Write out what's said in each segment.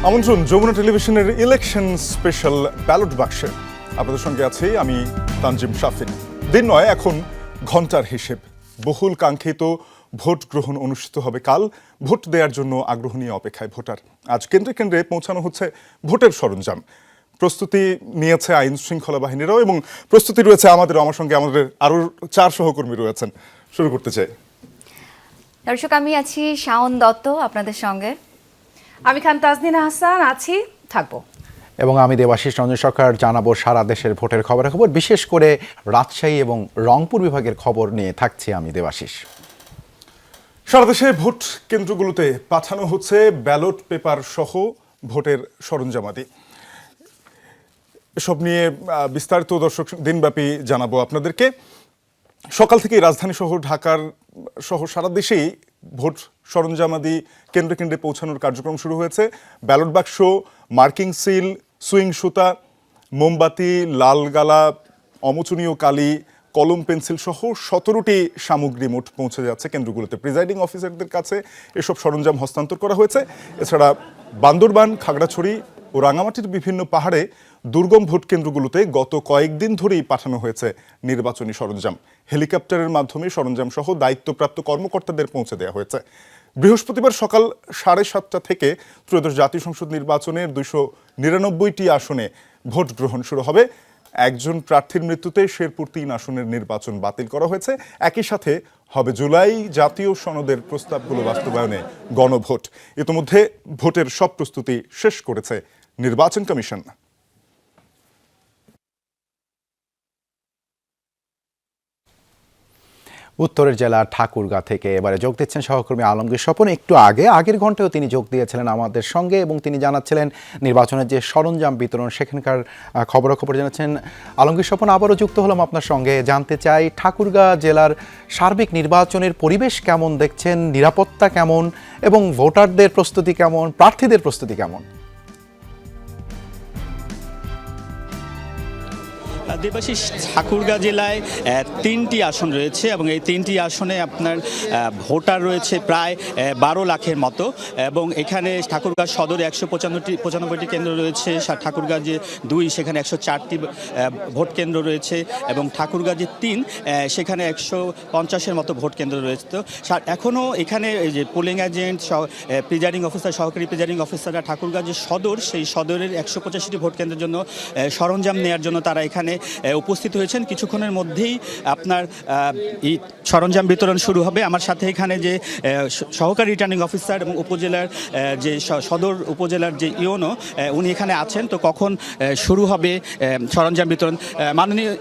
আমন্ত্রণ যমুনা টেলিভিশনের election special ballot বাক্সে। আপনাদের সঙ্গে আছি আমি তানজিম শাফিন। দিন নয়, এখন ঘন্টার হিসেব। বহুল কাঙ্ক্ষিত ভোট গ্রহণ অনুষ্ঠিত হবে কাল। ভোট দেওয়ার জন্য আগ্রহ নিয়ে অপেক্ষায় ভোটার। আজ কেন্দ্রে কেন্দ্রে পৌঁছানো হচ্ছে ভোটের সরঞ্জাম। প্রস্তুতি নিয়েছে আইন শৃঙ্খলা বাহিনীরাও, এবং প্রস্তুতি রয়েছে আমার সঙ্গে আমাদের আরও 4 সহকর্মী রয়েছেন। শুরু করতে চাই। দর্শক, আমি আছি শাওন দত্ত আপনাদের সঙ্গে। আমি খান তাজনীন হাসান আছি, থাকবো। এবং আমি দেবাশিস রঞ্জন সরকার। জানাবো সারা দেশের ভোটের খবরাখবর, বিশেষ করে রাজশাহী এবং রংপুর বিভাগের খবর নিয়ে থাকছি আমি দেবাশিস। সারা দেশে ভোট কেন্দ্রগুলোতে পাঠানো হচ্ছে ব্যালট পেপার সহ ভোটের সরঞ্জামাদি। এসব নিয়ে বিস্তারিত দর্শক দিনব্যাপী জানাবো আপনাদেরকে। সকাল থেকেই রাজধানী শহর ঢাকার সহ সারা দেশেই ভোট সরঞ্জামাদি কেন্দ্রে কেন্দ্রে পৌঁছানোর কার্যক্রম শুরু হয়েছে। ব্যালট বাক্স, মার্কিং সিল, সুইং সুতা, মোমবাতি, লাল গালা, অমোচনীয় কালি, কলম, পেন্সিল সহ 17টি সামগ্রী মোট পৌঁছে যাচ্ছে কেন্দ্রগুলোতে। প্রিজাইডিং অফিসারদের কাছে এসব সরঞ্জাম হস্তান্তর করা হয়েছে। এছাড়া বান্দরবান, খাগড়াছড়ি ও রাঙামাটির বিভিন্ন পাহাড়ে দুর্গম ভোট কেন্দ্রগুলোতে গত কয়েকদিন ধরেই পাঠানো হয়েছে নির্বাচনী সরঞ্জাম। হেলিকপ্টারের মাধ্যমে সরঞ্জাম সহ দায়িত্বপ্রাপ্ত কর্মকর্তাদের পৌঁছে দেওয়া হয়েছে। বৃহস্পতিবার সকাল 7:30 থেকে ত্রয়োদশ জাতীয় সংসদ নির্বাচনের 299টি আসনে ভোট গ্রহণ শুরু হবে। একজন প্রার্থীর মৃত্যুতে শেরপুর 3 আসনের নির্বাচন বাতিল করা হয়েছে। একই সাথে হবে জুলাই জাতীয় সনদের প্রস্তাবগুলো বাস্তবায়নে গণভোট। ইতিমধ্যে ভোটের সব প্রস্তুতি শেষ করেছে নির্বাচন কমিশন। উত্তরের জেলা ঠাকুরগাঁ থেকে এবারে যোগ দিচ্ছেন সহকর্মী আলমগীর স্বপন। একটু আগের ঘন্টায়ও তিনি যোগ দিয়েছিলেন আমাদের সঙ্গে, এবং তিনি জানাচ্ছিলেন নির্বাচনের যে সরঞ্জাম বিতরণ সেখানকার খবরাখবর জানাচ্ছেন। আলমগীর স্বপন, আবারও যুক্ত হলাম আপনার সঙ্গে। জানতে চাই, ঠাকুরগাঁ জেলার সার্বিক নির্বাচনের পরিবেশ কেমন দেখছেন, নিরাপত্তা কেমন, এবং ভোটারদের প্রস্তুতি কেমন, প্রার্থীদের প্রস্তুতি কেমন? দেবাশিস, ঠাকুরগাঁ জেলায় 3টি আসন রয়েছে, এবং এই 3টি আসনে আপনার ভোটার রয়েছে প্রায় 12 লাখের মতো। এবং এখানে ঠাকুরগাঁ সদরে 195টি কেন্দ্র রয়েছে। ঠাকুরগাঁ যে 2 সেখানে 104টি ভোট কেন্দ্র রয়েছে, এবং ঠাকুরগাঁ যে 3 সেখানে 150-এর মতো ভোট কেন্দ্র রয়েছে। তো এখনও এখানে যে পোলিং এজেন্ট, প্রিজাইডিং অফিসার, সহকারী প্রিজাইডিং অফিসাররা ঠাকুরগাঁ যে সদর, সেই সদরের 185টি ভোট কেন্দ্রের জন্য সরঞ্জাম নেওয়ার জন্য তারা এখানে উপস্থিত হয়েছেন। কিছুক্ষণের মধ্যেই আপনার এই সরঞ্জাম বিতরণ শুরু হবে। আমার সাথে এখানে যে সহকারী রিটার্নিং অফিসার এবং উপজেলার যে সদর উপজেলার যে ইওনো, উনি এখানে আছেন। তো কখন শুরু হবে সরঞ্জাম বিতরণ? মাননীয়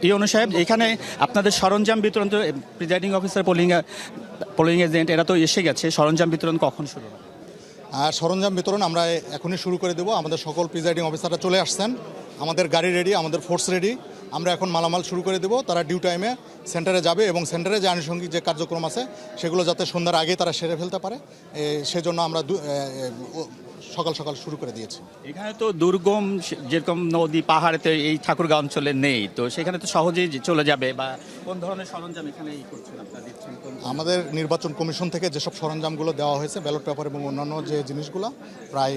ইওনো সাহেব, এখানে আপনাদের সরঞ্জাম বিতরণ, তো প্রিজাইডিং অফিসার, পোলিং এজেন্ট এরা তো এসে গেছে, সরঞ্জাম বিতরণ কখন শুরু হবে? সরঞ্জাম বিতরণ আমরা এখনই শুরু করে দেবো। আমাদের সকল প্রিজাইডিং অফিসাররা চলে আসছেন, আমাদের গাড়ি রেডি, আমাদের ফোর্স রেডি। আমরা এখন মালামাল শুরু করে দেবো। তারা ডিউ টাইমে সেন্টারে যাবে, এবং সেন্টারে যে আনুষঙ্গিক যে কার্যক্রম আছে সেগুলো যাতে সন্ধ্যার আগে তারা সেরে ফেলতে পারে, সেজন্য আমরা সকাল সকাল শুরু করে দিয়েছি। এখানে তো দুর্গম যেরকম নদী পাহাড়েতে এই ঠাকুরগাঁও অঞ্চলে নেই, তো সেখানে তো সহজেই চলে যাবে, বা কোন ধরনের সরঞ্জাম এখানে করছেন আপনারা, দিচ্ছেন? আমাদের নির্বাচন কমিশন থেকে যেসব সরঞ্জামগুলো দেওয়া হয়েছে, ব্যালট পেপার এবং অন্যান্য যে জিনিসগুলো, প্রায়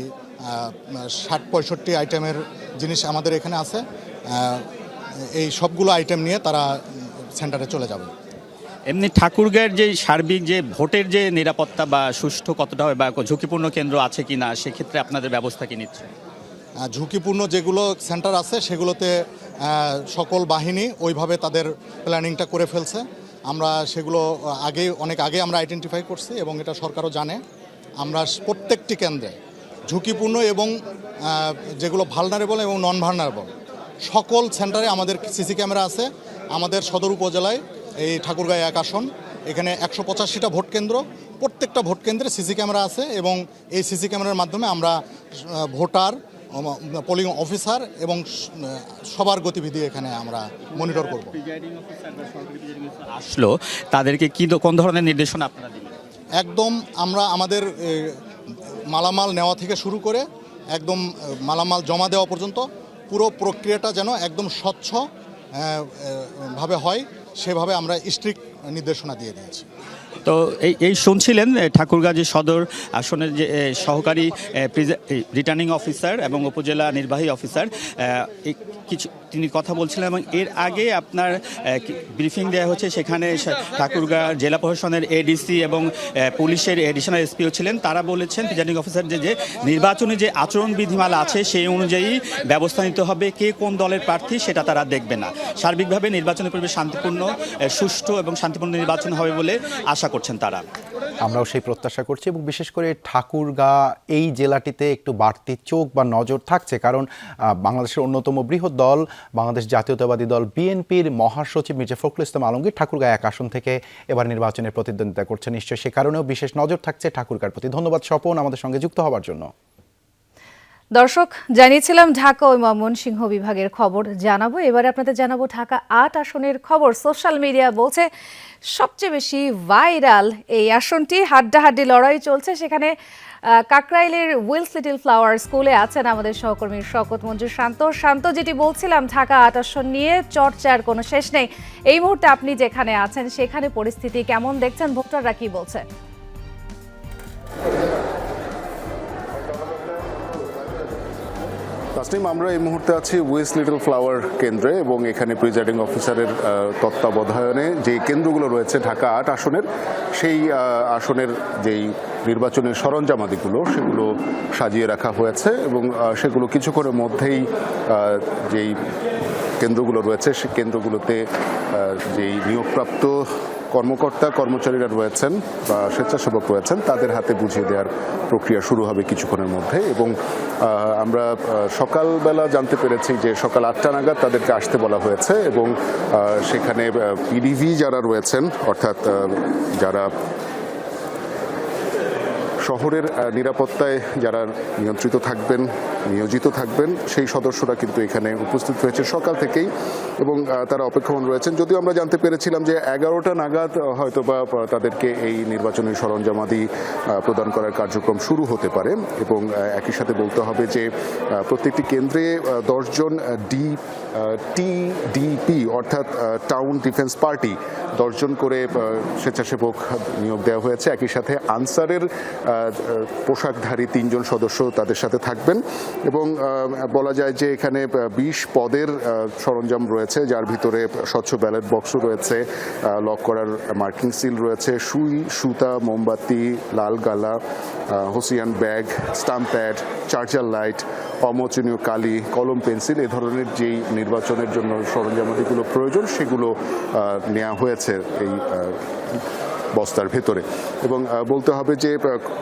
60-65 আইটেমের জিনিস আমাদের এখানে আছে। এই সবগুলো আইটেম নিয়ে তারা সেন্টারে চলে যাবে। এমনি ঠাকুরগাঁয়ের যে সার্বিক যে ভোটের যে নিরাপত্তা বা সুষ্ঠু কতটা হয়, বা ঝুঁকিপূর্ণ কেন্দ্র আছে কি না, সেক্ষেত্রে আপনাদের ব্যবস্থা কি নিচ্ছে? ঝুঁকিপূর্ণ যেগুলো সেন্টার আছে সেগুলোতে সকল বাহিনী ওইভাবে তাদের প্ল্যানিংটা করে ফেলছে। আমরা সেগুলো অনেক আগে আমরা আইডেন্টিফাই করছি, এবং এটা সরকারও জানে। আমরা প্রত্যেকটি কেন্দ্রে ঝুঁকিপূর্ণ এবং যেগুলো ভালনারেবল এবং নন ভালনারেবল সকল সেন্টারে আমাদের সিসি ক্যামেরা আছে। আমাদের সদর উপজেলায় এই ঠাকুরগাঁও 1 আসন, এখানে 185টা ভোট কেন্দ্র, প্রত্যেকটা ভোট কেন্দ্রে সিসি ক্যামেরা আছে, এবং এই সিসি ক্যামেরার মাধ্যমে আমরা ভোটার, পোলিং অফিসার এবং সবার গতিবিধি এখানে আমরা মনিটর করব। আসলো তাদেরকে কোন ধরনের নির্দেশনা আপনারা দিবেন? একদম আমরা আমাদের মালামাল নেওয়া থেকে শুরু করে একদম মালামাল জমা দেওয়া পর্যন্ত পুরো প্রক্রিয়াটা যেন একদম স্বচ্ছ ভাবে হয়, সেভাবে আমরা স্ট্রিক্ট নির্দেশনা দিয়ে দিয়েছি। তো এই শুনছিলেন ঠাকুরগাঁ যে সদর আসনের যে সহকারী রিটার্নিং অফিসার এবং উপজেলা নির্বাহী অফিসার কিছু তিনি কথা বলছিলেন, এবং এর আগে আপনার ব্রিফিং দেওয়া হচ্ছে, সেখানে ঠাকুরগাঁ জেলা প্রশাসনের এডিসি এবং পুলিশের এডিশনাল এসপিও ছিলেন। তারা বলেছেন প্রিজাইডিং অফিসার যে নির্বাচনী যে আচরণ বিধিমালা আছে সেই অনুযায়ী ব্যবস্থা নিতে হবে, কে কোন দলের প্রার্থী সেটা তারা দেখবে না। সার্বিকভাবে নির্বাচনী পরিবেশ শান্তিপূর্ণ, সুষ্ঠু এবং শান্তিপূর্ণ নির্বাচন হবে বলে আশা করছেন তারা। আমরাও সেই প্রত্যাশা করছি, এবং বিশেষ করে ঠাকুরগাঁ এই জেলাটিতে একটু বাড়তি চোখ বা নজর থাকছে, কারণ বাংলাদেশের অন্যতম বৃহৎ দল বাংলাদেশ জাতীয়তাবাদী দল বিএনপির মহাসচিব মির্জা ফখরুল ইসলাম আলমগীর ঠাকুরগাঁ 1 আসন থেকে এবার নির্বাচনের প্রতিদ্বন্দ্বিতা করছে। নিশ্চয়ই সে কারণেও বিশেষ নজর থাকছে ঠাকুরগাঁর প্রতি। ধন্যবাদ স্বপন আমাদের সঙ্গে যুক্ত হওয়ার জন্য। দর্শক, জানিয়েছিলাম ঢাকা ও ময়মনসিংহ বিভাগের খবর জানাবো। এবারে আপনাদের জানাবো ঢাকা 8 আসনের খবর। সোশ্যাল মিডিয়া বলছে সবচেয়ে বেশি ভাইরাল এই আসনটি, হাড্ডাহাড্ডি লড়াই চলছে। সেখানে কাকরাইলের উইলস লিটল ফ্লাওয়ার স্কুলে আছেন আমাদের সহকর্মী শওকত মঞ্জুর শান্ত। যেটি বলছিলাম, ঢাকা 8 আসন নিয়ে চর্চার কোনো শেষ নেই। এই মুহূর্তে আপনি যেখানে আছেন সেখানে পরিস্থিতি কেমন দেখছেন, ভোটাররা কি বলছে? তাসনিম, আমরা এই মুহূর্তে আছি উইলস লিটল ফ্লাওয়ার কেন্দ্রে, এবং এখানে প্রিজাইডিং অফিসারের তত্ত্বাবধানে যে কেন্দ্রগুলো রয়েছে ঢাকা 8 আসনের, সেই আসনের যেই নির্বাচনের সরঞ্জামাদিগুলো সেগুলো সাজিয়ে রাখা হয়েছে, এবং সেগুলো কিছুক্ষণের মধ্যেই যেই কেন্দ্রগুলো রয়েছে সেই কেন্দ্রগুলোতে যেই নিয়োগপ্রাপ্ত কর্মকর্তা কর্মচারীরা রয়েছেন বা স্বেচ্ছাসেবক রয়েছেন তাদের হাতে বুঝিয়ে দেওয়ার প্রক্রিয়া শুরু হবে কিছুক্ষণের মধ্যে। এবং আমরা সকালবেলা জানতে পেরেছি যে সকাল 8টা নাগাদ তাদেরকে আসতে বলা হয়েছে, এবং সেখানে পিডিভি যারা রয়েছেন, অর্থাৎ যারা শহরের নিরাপত্তায় যারা নিয়ন্ত্রিত থাকবেন, নিয়োজিত থাকবেন, সেই সদস্যরা কিন্তু এখানে উপস্থিত হয়েছে সকাল থেকেই, এবং তারা অপেক্ষমান রয়েছেন। যদিও আমরা জানতে পেরেছিলাম যে 11টা নাগাদ হয়তো বা তাদেরকে এই নির্বাচনী সরঞ্জামাদি প্রদান করার কার্যক্রম শুরু হতে পারে, এবং একই সাথে বলতে হবে যে প্রত্যেকটি কেন্দ্রে 10 জন টিডিপি অর্থাৎ টাউন ডিফেন্স পার্টি 10 জন করে স্বেচ্ছাসেবক নিয়োগ দেওয়া হয়েছে। একই সাথে আনসারের পোশাকধারী 3 জন সদস্য তাদের সাথে থাকবেন, এবং বলা যায় যে এখানে 20 পদের সরঞ্জাম রয়েছে, যার ভিতরে স্বচ্ছ ব্যালট বক্সও রয়েছে, লক করার মার্কিং সিল রয়েছে, সুই, সুতা, মোমবাতি, লাল গালা, hessian bag, stamp pad, charger light, অমোচনীয় কালি, কলম, পেন্সিল, এ ধরনের যেই নির্বাচনের জন্য সরঞ্জামাদিগুলো প্রয়োজন সেগুলো নেওয়া হয়েছে এই বস্তার ভেতরে। এবং বলতে হবে যে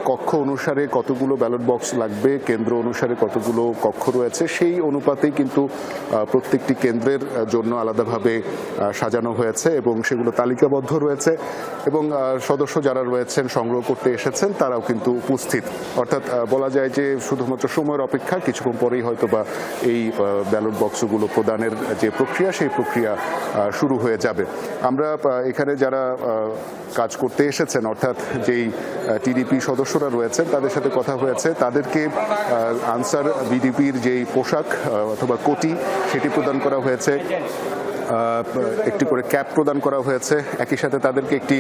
কক্ষ অনুসারে কতগুলো ব্যালট বক্স লাগবে, কেন্দ্র অনুসারে কতগুলো কক্ষ রয়েছে, সেই অনুপাতেই কিন্তু প্রত্যেকটি কেন্দ্রের জন্য আলাদাভাবে সাজানো হয়েছে, এবং সেগুলো তালিকাবদ্ধ রয়েছে, এবং সদস্য যারা রয়েছেন সংগ্রহ করতে এসেছেন তারাও কিন্তু উপস্থিত। অর্থাৎ বলা যায় যে শুধুমাত্র সময়ের অপেক্ষা, কিছুক্ষণ পরেই হয়তো বা এই ব্যালট বক্সগুলো প্রদানের যে প্রক্রিয়া সেই প্রক্রিয়া শুরু হয়ে যাবে। আমরা এখানে যারা কাজ করতে এসেছেন, অর্থাৎ যেই টিডিপি সদস্যরা রয়েছেন তাদের সাথে কথা হয়েছে, তাদেরকে আনসার বিডিপির যেই পোশাক অথবা কোটি সেটি প্রদান করা হয়েছে, একটি করে ক্যাপ প্রদান করা হয়েছে, একই সাথে তাদেরকে একটি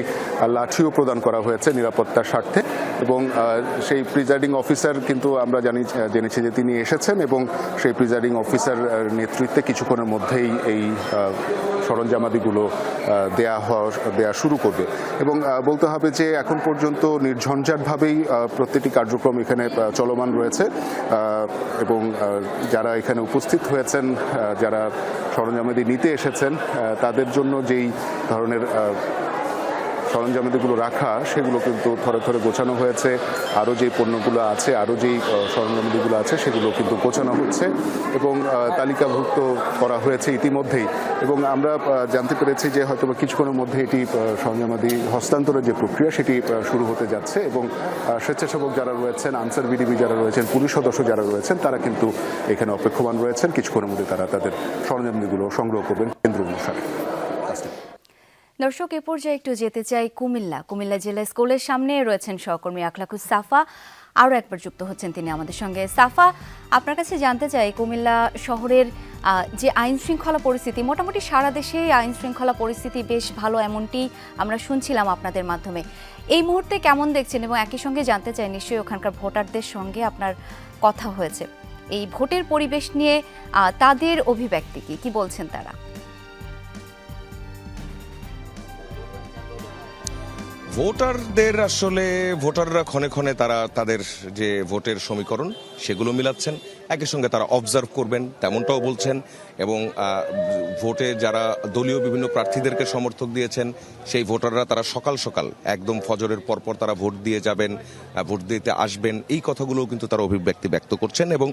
লাঠিও প্রদান করা হয়েছে নিরাপত্তার স্বার্থে। এবং সেই প্রিজাইডিং অফিসার কিন্তু আমরা জেনেছি যে তিনি এসেছেন, এবং সেই প্রিজাইডিং অফিসার নেতৃত্বে কিছুক্ষণের মধ্যেই এই সরঞ্জামাদিগুলো দেয়া শুরু করবে। এবং বলতে হবে যে এখন পর্যন্ত নির্ঝঞ্ঝাটভাবেই প্রত্যেকটি কার্যক্রম এখানে চলমান রয়েছে, এবং যারা এখানে উপস্থিত হয়েছেন, যারা সরঞ্জামাদি নিতে এসেছেন, তাদের জন্য যেই ধরনের সরঞ্জামাদিগুলো রাখা সেগুলো কিন্তু থরে থরে গোছানো হয়েছে। আরও যেই পণ্যগুলো আছে, আরও যেই সরঞ্জামাদিগুলো আছে সেগুলো কিন্তু গোছানো হচ্ছে এবং তালিকাভুক্ত করা হয়েছে ইতিমধ্যেই। এবং আমরা জানতে পেরেছি যে হয়তো কিছুক্ষণের মধ্যে এটি সরঞ্জামাদি হস্তান্তরের যে প্রক্রিয়া সেটি শুরু হতে যাচ্ছে, এবং স্বেচ্ছাসেবক যারা রয়েছেন, আনসার বিডিবি যারা রয়েছেন, পুলিশ সদস্য যারা রয়েছেন, তারা কিন্তু এখানে অপেক্ষমান রয়েছেন। কিছুক্ষণের মধ্যে তারা তাদের সরঞ্জামাদিগুলো সংগ্রহ করবেন কেন্দ্র অনুসারে। দর্শক, এ পর্যায়ে একটু যেতে চাই কুমিল্লা জেলা স্কুলের সামনে রয়েছেন সহকর্মী আখলাকুস সাফা। আরও একবার যুক্ত হচ্ছেন তিনি আমাদের সঙ্গে। সাফা, আপনার কাছে জানতে চাই, কুমিল্লা শহরের যে আইন শৃঙ্খলা পরিস্থিতি, মোটামুটি সারা দেশে আইন শৃঙ্খলা পরিস্থিতি বেশ ভালো, এমনটি আমরা শুনছিলাম আপনাদের মাধ্যমে। এই মুহূর্তে কেমন দেখছেন? এবং একই সঙ্গে জানতে চাই, নিশ্চয়ই ওখানকার ভোটারদের সঙ্গে আপনার কথা হয়েছে, এই ভোটের পরিবেশ নিয়ে তাদের অভিব্যক্তি কি বলছেন তারা? ভোটারদের আসলে ভোটাররা ক্ষণে ক্ষণে তারা তাদের যে ভোটের সমীকরণ সেগুলো মিলাচ্ছেন, একই সঙ্গে তারা অবজার্ভ করবেন তেমনটাও বলছেন। এবং ভোটে যারা দলীয় বিভিন্ন প্রার্থীদেরকে সমর্থক দিয়েছেন সেই ভোটাররা তারা সকাল সকাল একদম ফজরের পরপর তারা ভোট দিয়ে যাবেন, ভোট দিতে আসবেন, এই কথাগুলোও কিন্তু তারা অভিব্যক্তি ব্যক্ত করছেন। এবং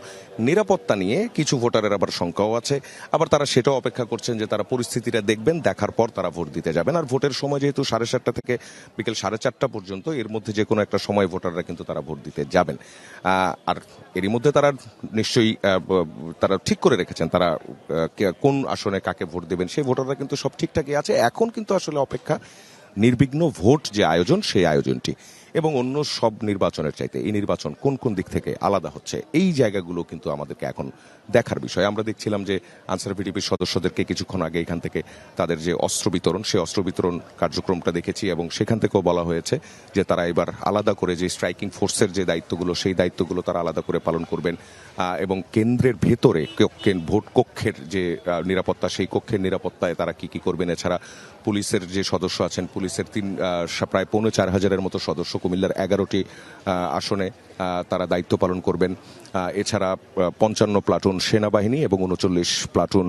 নিরাপত্তা নিয়ে কিছু ভোটারের আবার শঙ্কাও আছে, আবার তারা সেটাও অপেক্ষা করছেন যে তারা পরিস্থিতিটা দেখবেন, দেখার পর তারা ভোট দিতে যাবেন। আর ভোটের সময় যেহেতু 7:30 থেকে বিকেল 4:30 পর্যন্ত, এর মধ্যে যে কোনো একটা সময় ভোটাররা কিন্তু তারা ভোট দিতে যাবেন। আর এরই মধ্যে তারা নিশ্চয়ই তারা ঠিক করে রেখেছেন তারা কোন আসনে কাকে ভোট দেবেন, সেই ভোটাররা কিন্তু সব ঠিকঠাকই আছে। এখন কিন্তু আসলে অপেক্ষা নির্বিঘ্ন ভোট যে আয়োজন, সেই আয়োজনটি। এবং অন্য সব নির্বাচনের চাইতে এই নির্বাচন কোন কোন দিক থেকে আলাদা হচ্ছে, এই জায়গাগুলো কিন্তু আমাদেরকে এখন দেখার বিষয়। আমরা দেখছিলাম যে আনসার ভিডিপির সদস্যদেরকে কিছুক্ষণ আগে এখান থেকে তাদের যে অস্ত্র বিতরণ, সেই অস্ত্র বিতরণ কার্যক্রমটা দেখেছি, এবং সেখান থেকেও বলা হয়েছে যে তারা এবার আলাদা করে যে স্ট্রাইকিং ফোর্সের যে দায়িত্বগুলো, সেই দায়িত্বগুলো তারা আলাদা করে পালন করবেন। এবং কেন্দ্রের ভেতরে ভোট কক্ষের যে নিরাপত্তা, সেই কক্ষের নিরাপত্তায় তারা কি করবেন। এছাড়া পুলিশের যে সদস্য আছেন, পুলিশের প্রায় 4,500-এর মতো সদস্য কুমিল্লার 11টি আসনে তারা দায়িত্ব পালন করবেন। এছাড়া 55 প্লাটুন সেনাবাহিনী এবং 39 প্লাটুন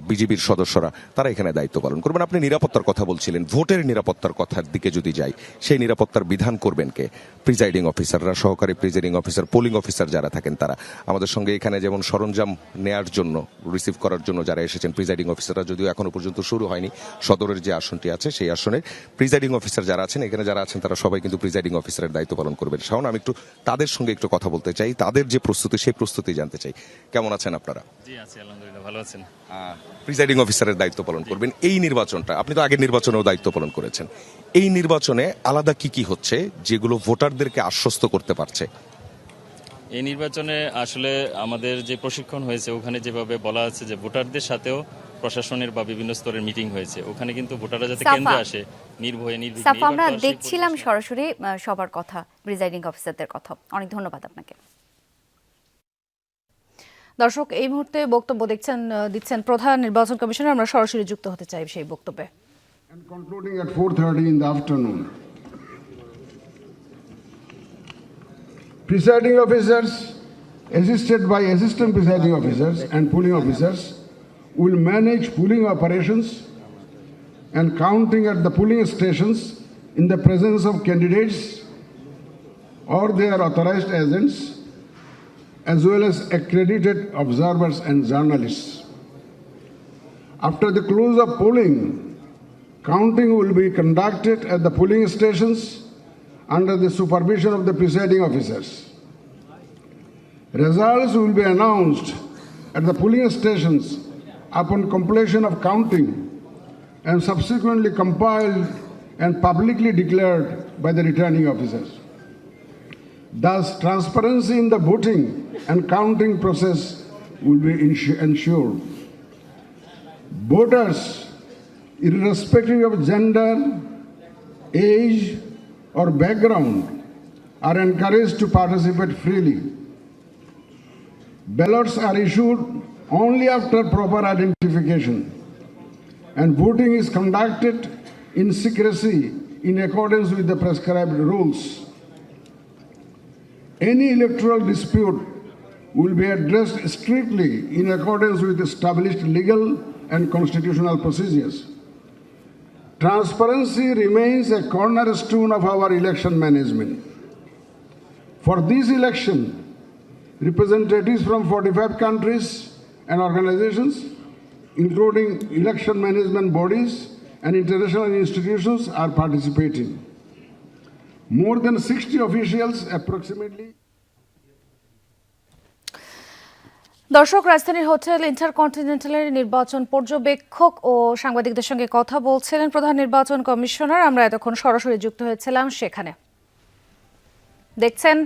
বিজিবির সদস্যরা তারা এখানে দায়িত্ব পালন করবেন। আপনি নিরাপত্তার কথা বলছিলেন, ভোটের নিরাপত্তার কথার দিকে যদি যাই, সেই নিরাপত্তার বিধান করবেন কে? প্রিজাইডিং অফিসাররা, সহকারী প্রিজাইডিং অফিসার, পোলিং অফিসার যারা থাকেন তারা। আমাদের সঙ্গে এখানে যেমন সরঞ্জাম নেয়ার জন্য, রিসিভ করার জন্য যারা এসেছেন প্রিজাইডিং অফিসাররা, যদিও এখনো পর্যন্ত শুরু হয়নি, সদরের যে আসনটি আছে সেই আসনে প্রিজাইডিং অফিসার যারা আছেন, এখানে যারা আছেন তারা সবাই কিন্তু প্রিজাইডিং অফিসারের দায়িত্ব পালন করবেন। শাওন, আমি একটু তাদের সঙ্গে একটু কথা বলতে চাই, তাদের যে প্রস্তুতি, সেই প্রস্তুতি জানতে চাই। কেমন আছেন আপনারা? জি আছি, আলহামদুলিল্লাহ, ভালো আছেন। প্রিজাইডিং অফিসারের দায়িত্ব পালন করবেন এই নির্বাচনটা, আপনি তো আগের নির্বাচনেও দায়িত্ব পালন করেছেন, এই নির্বাচনে আলাদা কি হচ্ছে যেগুলো ভোটারদেরকে আশ্বস্ত করতে পারছে? এই নির্বাচনে আসলে আমাদের যে প্রশিক্ষণ হয়েছে, ওখানে যেভাবে বলা আছে যে ভোটারদের সাথেও প্রশাসনের বা বিভিন্ন স্তরের মিটিং হয়েছে, ওখানে কিন্তু ভোটাররা যাতে কেন্দ্রে আসে নির্ভয়ে নির্বিঘ্নে। সাফা, আমরা দেখছিলাম সরাসরি সবার কথা, প্রিজাইডিং অফিসারদের কথা। অনেক ধন্যবাদ আপনাকে। দর্শক, এই মুহূর্তে বক্তব্য দিচ্ছেন প্রধান নির্বাচন কমিশনার। আমরা সরাসরি যুক্ত হতে চাই সেই বক্তব্যে। And concluding at 4:30 in the afternoon. Presiding officers, assisted by assistant presiding officers and polling officers, will manage polling operations and counting at the polling stations in the presence of candidates or their authorized agents, as well as accredited observers and journalists. After the close of polling, counting will be conducted at the polling stations under the supervision of the presiding officers. Results will be announced at the polling stations upon completion of counting and subsequently compiled and publicly declared by the returning officers. Thus, transparency in the voting and counting process will be ensured. Voters, irrespective of gender, age, or background, are encouraged to participate freely. Ballots are issued only after proper identification, and voting is conducted in secrecy in accordance with the prescribed rules. Any electoral dispute will be addressed strictly in accordance with established legal and constitutional procedures. Transparency remains a cornerstone of our election management. For this election, representatives from 45 countries and organizations, including election management bodies and international institutions, are participating. More than 60 officials, approximately. দর্শক, রাজধানীর hotel ইন্টারকন্টিনেন্টালের নির্বাচন পর্যবেক্ষক ও সাংবাদিকদের সঙ্গে কথা বলছিলেন প্রধান নির্বাচন কমিশনার। আমরা এতক্ষণ সরাসরি যুক্ত হয়েছিলাম সেখানে। দেখছেন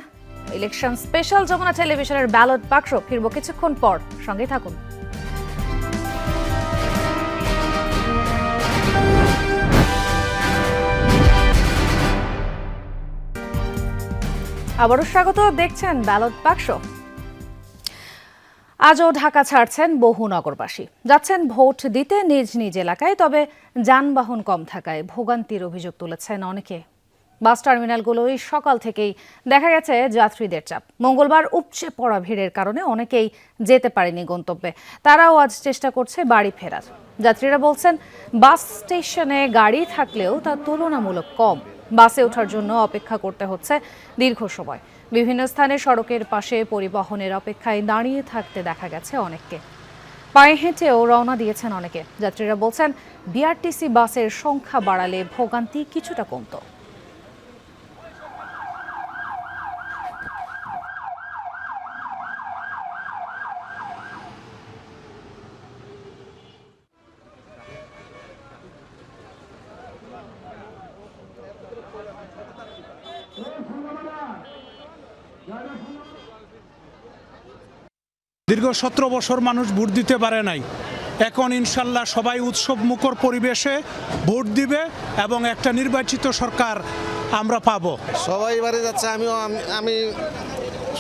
ইলেকশন স্পেশাল যমুনা টেলিভিশনের ব্যালট বাক্স ফিরব কিছুক্ষণ পর, সঙ্গে থাকুন। আবারও স্বাগত, দেখছেন ব্যালট বাক্স। আজও ঢাকা ছাড়ছেন বহু নগরবাসী, যাচ্ছেন ভোট দিতে নিজ নিজ এলাকায়, তবে যানবাহন কম থাকায় ভোগান্তির অভিযোগ তুলেছেন অনেকে। বাস টার্মিনালগুলোই সকাল থেকেই দেখা গেছে যাত্রীদের চাপ। মঙ্গলবার উপচে পড়া ভিড়ের কারণে অনেকেই যেতে পারেনি গন্তব্যে, তারাও আজ চেষ্টা করছে বাড়ি ফেরার। যাত্রীরা বলছেন বাস স্টেশনে গাড়ি থাকলেও তা তুলনামূলক কম, বাসে ওঠার জন্য অপেক্ষা করতে হচ্ছে দীর্ঘ সময়। বিভিন্ন স্থানে সড়কের পাশে পরিবহনের অপেক্ষায় দাঁড়িয়ে থাকতে দেখা গেছে অনেককে। পায়ে হেঁটেও রওনা দিয়েছেন অনেকে। যাত্রীরা বলছেন বিআরটিসি বাসের সংখ্যা বাড়ালে ভোগান্তি কিছুটা কমতো। দীর্ঘ 17 বছর মানুষ ভোট দিতে পারে নাই, এখন ইনশাল্লাহ সবাই উৎসব মুখর পরিবেশে ভোট দিবে এবং একটা নির্বাচিত সরকার আমরা পাবো। সবাই বাড়ি যাচ্ছে, আমি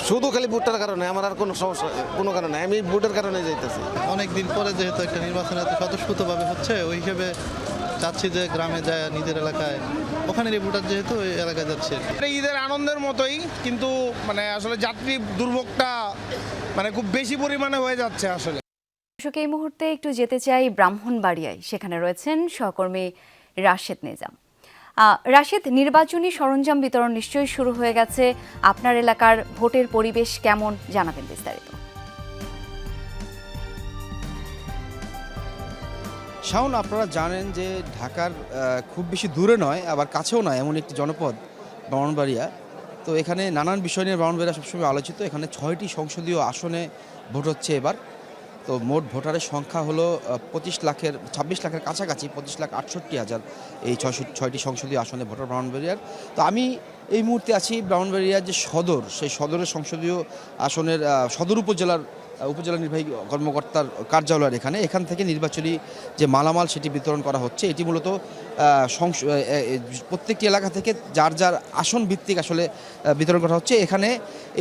শুধু খালি ভোটটার কারণে, আমার আর কোনো সমস্যা কোনো কারণে, আমি ভোটের কারণে যাইতেছি। অনেক দিন পরে যেহেতু একটা নির্বাচন এত স্বতঃস্ফূর্তভাবে হচ্ছে, ওই হিসেবে চাচ্ছি যে গ্রামে যায় নিজের এলাকায়, ওখানেরই ভোটার যেহেতু ওই এলাকায় যাচ্ছে। ঈদের আনন্দের মতোই, কিন্তু মানে আসলে যাত্রী দুর্ভোগটা মানে খুব বেশি পরিমাণে হয়ে যাচ্ছে আসলে। এই মুহূর্তে একটু যেতে চাই ব্রাহ্মণবাড়িয়ায়, সেখানে রয়েছেন সহকর্মী রাশেদ নিজাম। রাশেদ, নির্বাচনী সরঞ্জাম বিতরণ নিশ্চয়ই শুরু হয়ে গেছে, আপনার এলাকার ভোটের পরিবেশ কেমন জানাবেন বিস্তারিত। শাওন, আপনারা জানেন যে ঢাকার খুব বেশি দূরে নয় আবার কাছেও নয় এমন একটি জনপদ ব্রাহ্মণবাড়িয়া। তো এখানে নানান বিষয় নিয়ে ব্রাহ্মণবাড়িয়া সবসময় আলোচিত। এখানে 6টি সংসদীয় আসনে ভোট হচ্ছে এবার। তো মোট ভোটারের সংখ্যা হলো 26 লাখের কাছাকাছি, 25,68,000 এই 6টি সংসদীয় আসনে ভোটার ব্রাহ্মণবাড়িয়ার। তো আমি এই মুহূর্তে আছি ব্রাহ্মণবাড়িয়ার যে সদর, সেই সদরের সংসদীয় আসনের সদর উপজেলা নির্বাহী কর্মকর্তার কার্যালয়ের এখান থেকে নির্বাচনী যে মালামাল সেটি বিতরণ করা হচ্ছে। এটি মূলত প্রত্যেকটি এলাকা থেকে যার যার আসন ভিত্তিক আসলে বিতরণ করা হচ্ছে। এখানে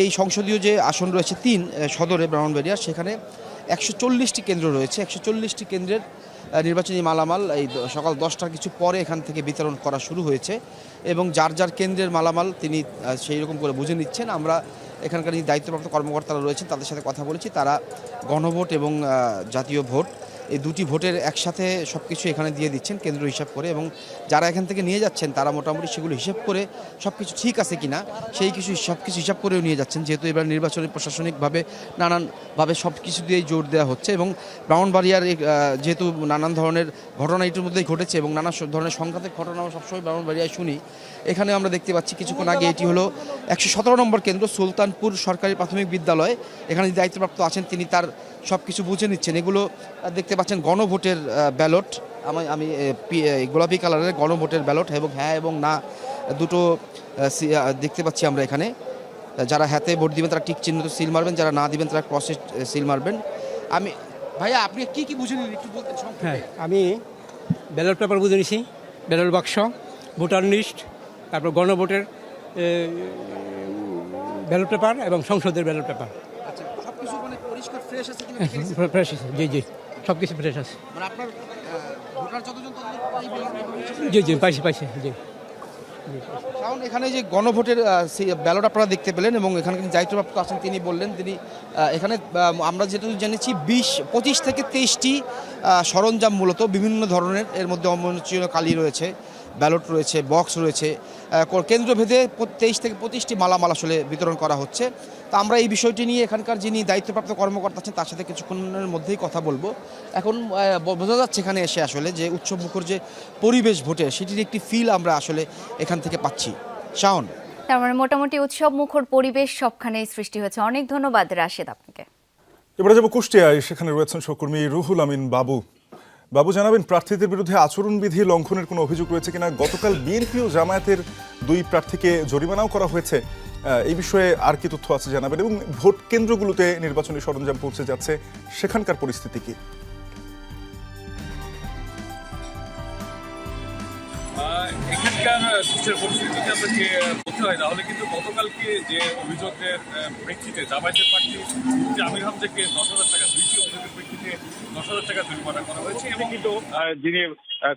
এই সংসদীয় যে আসন রয়েছে 3 সদরে ব্রাহ্মণবাড়িয়া, সেখানে 140টি কেন্দ্র রয়েছে। 140টি কেন্দ্রের নির্বাচনী মালামাল এই সকাল 10টার কিছু পরে এখান থেকে বিতরণ করা শুরু হয়েছে এবং যার যার কেন্দ্রের মালামাল তিনি সেই রকম করে বুঝে নিচ্ছেন। আমরা এখানকার যে দায়িত্বপ্রাপ্ত কর্মকর্তারা রয়েছেন তাদের সাথে কথা বলেছি, তারা গণভোট এবং জাতীয় ভোট এই দুটি ভোটের একসাথে সব কিছু এখানে দিয়ে দিচ্ছেন কেন্দ্র হিসাব করে, এবং যারা এখান থেকে নিয়ে যাচ্ছেন তারা মোটামুটি সেগুলো হিসাব করে সব কিছু ঠিক আছে কিনা সব কিছু হিসাব করেও নিয়ে যাচ্ছেন, যেহেতু এবার নির্বাচনী প্রশাসনিকভাবে নানানভাবে সব কিছু দিয়েই জোর দেওয়া হচ্ছে। এবং ব্রাহ্মণবাড়িয়ার যেহেতু নানান ধরনের ঘটনা এটির মধ্যেই ঘটেছে এবং নানা ধরনের সংঘাতের ঘটনাও সবসময় ব্রাহ্মণবাড়িয়ায় শুনি। এখানে আমরা দেখতে পাচ্ছি কিছুক্ষণ আগে এটি হলো 117 নম্বর কেন্দ্র, সুলতানপুর সরকারি প্রাথমিক বিদ্যালয়। এখানে যে দায়িত্বপ্রাপ্ত আছেন তিনি তার সব কিছু বুঝে নিচ্ছেন। এগুলো দেখতে পাচ্ছেন গণভোটের ব্যালট, আমি গোলাপি কালারের গণভোটের ব্যালট এবং হ্যাঁ এবং না দুটো দেখতে পাচ্ছি আমরা এখানে। যারা হ্যাঁতে ভোট দিবেন তারা টিক চিহ্ন সিল মারবেন, যারা না দিবেন তারা ক্রসে সিল মারবেন। ভাইয়া আপনি কি বুঝে নিন একটু বলতেন? হ্যাঁ, আমি ব্যালট পেপার বুঝে নিছি, ব্যালট বাক্স, ভোটার লিস্ট, তারপর গণভোটের ব্যালট পেপার এবং সংসদের ব্যালট পেপার। ফ্রেশ আছে, জি সব কিছু ফ্রেশ আছে। জি পাইছি জি। কারণ এখানে যে গণভোটের ব্যালট আপনারা দেখতে পেলেন এবং এখানে দায়িত্বপ্রাপ্ত আছেন তিনি বললেন, তিনি এখানে আমরা যেটুকু জেনেছি 25 থেকে 23টি সরঞ্জাম মূলত বিভিন্ন ধরনের, এর মধ্যে অমোচনীয় কালি রয়েছে, ব্যালট রয়েছে, বক্স রয়েছে, কেন্দ্রভেদে 23 থেকে 25টি মালামাল আসলে বিতরণ করা হচ্ছে। তো আমরা এই বিষয়টি নিয়ে এখানকার যিনি দায়িত্বপ্রাপ্ত কর্মকর্তা আছেন তার সাথে কিছুক্ষণের মধ্যেই কথা বলবো। এখন বোঝা যাচ্ছে এখানে এসে আসলে যে উৎসব মুখর যে পরিবেশ ভোটের সেটির একটি ফিল আমরা আসলে এখান থেকে পাচ্ছি। শাওন, তার মানে মোটামুটি উৎসব মুখর পরিবেশ সবখানেই সৃষ্টি হয়েছে। অনেক ধন্যবাদ রাশেদ আপনাকে। এবারে যাবো কুষ্টিয়ায়, সেখানে রয়েছেন সহকর্মী রুহুল আমিন বাবু জানাবেন প্রার্থীদের বিরুদ্ধে আচরণবিধি লঙ্ঘনের কোনো অভিযোগ রয়েছে কিনা। গতকাল বিএনপি ও জামায়াতের 2 প্রার্থীকে জরিমানাও করা হয়েছে। এই বিষয়ে আর কি তথ্য আছে জানাবেন, এবং ভোট কেন্দ্রগুলোতে নির্বাচনী সরঞ্জাম পৌঁছে যাচ্ছে, সেখানকার পরিস্থিতি কি? এখানকার পরিস্থিতি যদি আপনাকে বলতে হয় তাহলে কিন্তু গতকালকে যে অভিযোগের প্রেক্ষিতে জামায়াতের প্রার্থী মুফতি আমির হামজাকে 10,000 টাকা, 2টি অভিযোগের প্রেক্ষিতে 10,000 টাকা জরিমানা করা হয়েছে এবং কিন্তু যিনি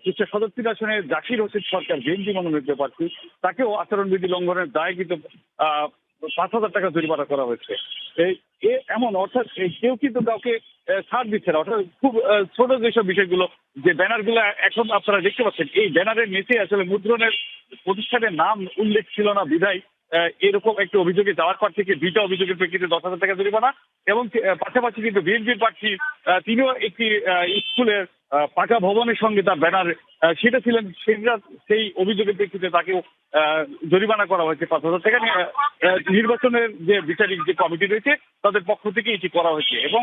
কুষ্টিয়া সদর 3 আসনে জাকির হোসেন সরকার বিএনপি মনোনীত প্রার্থী, তাকেও আচরণবিধি লঙ্ঘনের দায়ে কিন্তু 5,000 টাকা জরিমানা করা হয়েছে। এমন অর্থাৎ কেউ কিন্তু কাউকে ছাড় দিচ্ছে না। অর্থাৎ খুব ছোট যেসব বিষয়গুলো, যে ব্যানারগুলো এখন আপনারা দেখতে পাচ্ছেন, এই ব্যানারের নিচে আসলে মুদ্রণের প্রতিষ্ঠানের নাম উল্লেখ ছিল না বিধায় এরকম একটি অভিযোগে যাওয়ার পর থেকে 2টা অভিযোগের প্রেক্ষিতে 10,000 টাকা জরিমানা, এবং পাশাপাশি কিন্তু বিএনপির প্রার্থী তিনিও একটি স্কুলের পাকা ভবনের সঙ্গে তার ব্যানার সেটা ছিলেন, সেই অভিযোগের প্রেক্ষিতে তাকেও জরিমানা করা হয়েছে 5,000 টাকা। নির্বাচনের যে বিচারিক যে কমিটি রয়েছে তাদের পক্ষ থেকে এটি করা হয়েছে। এবং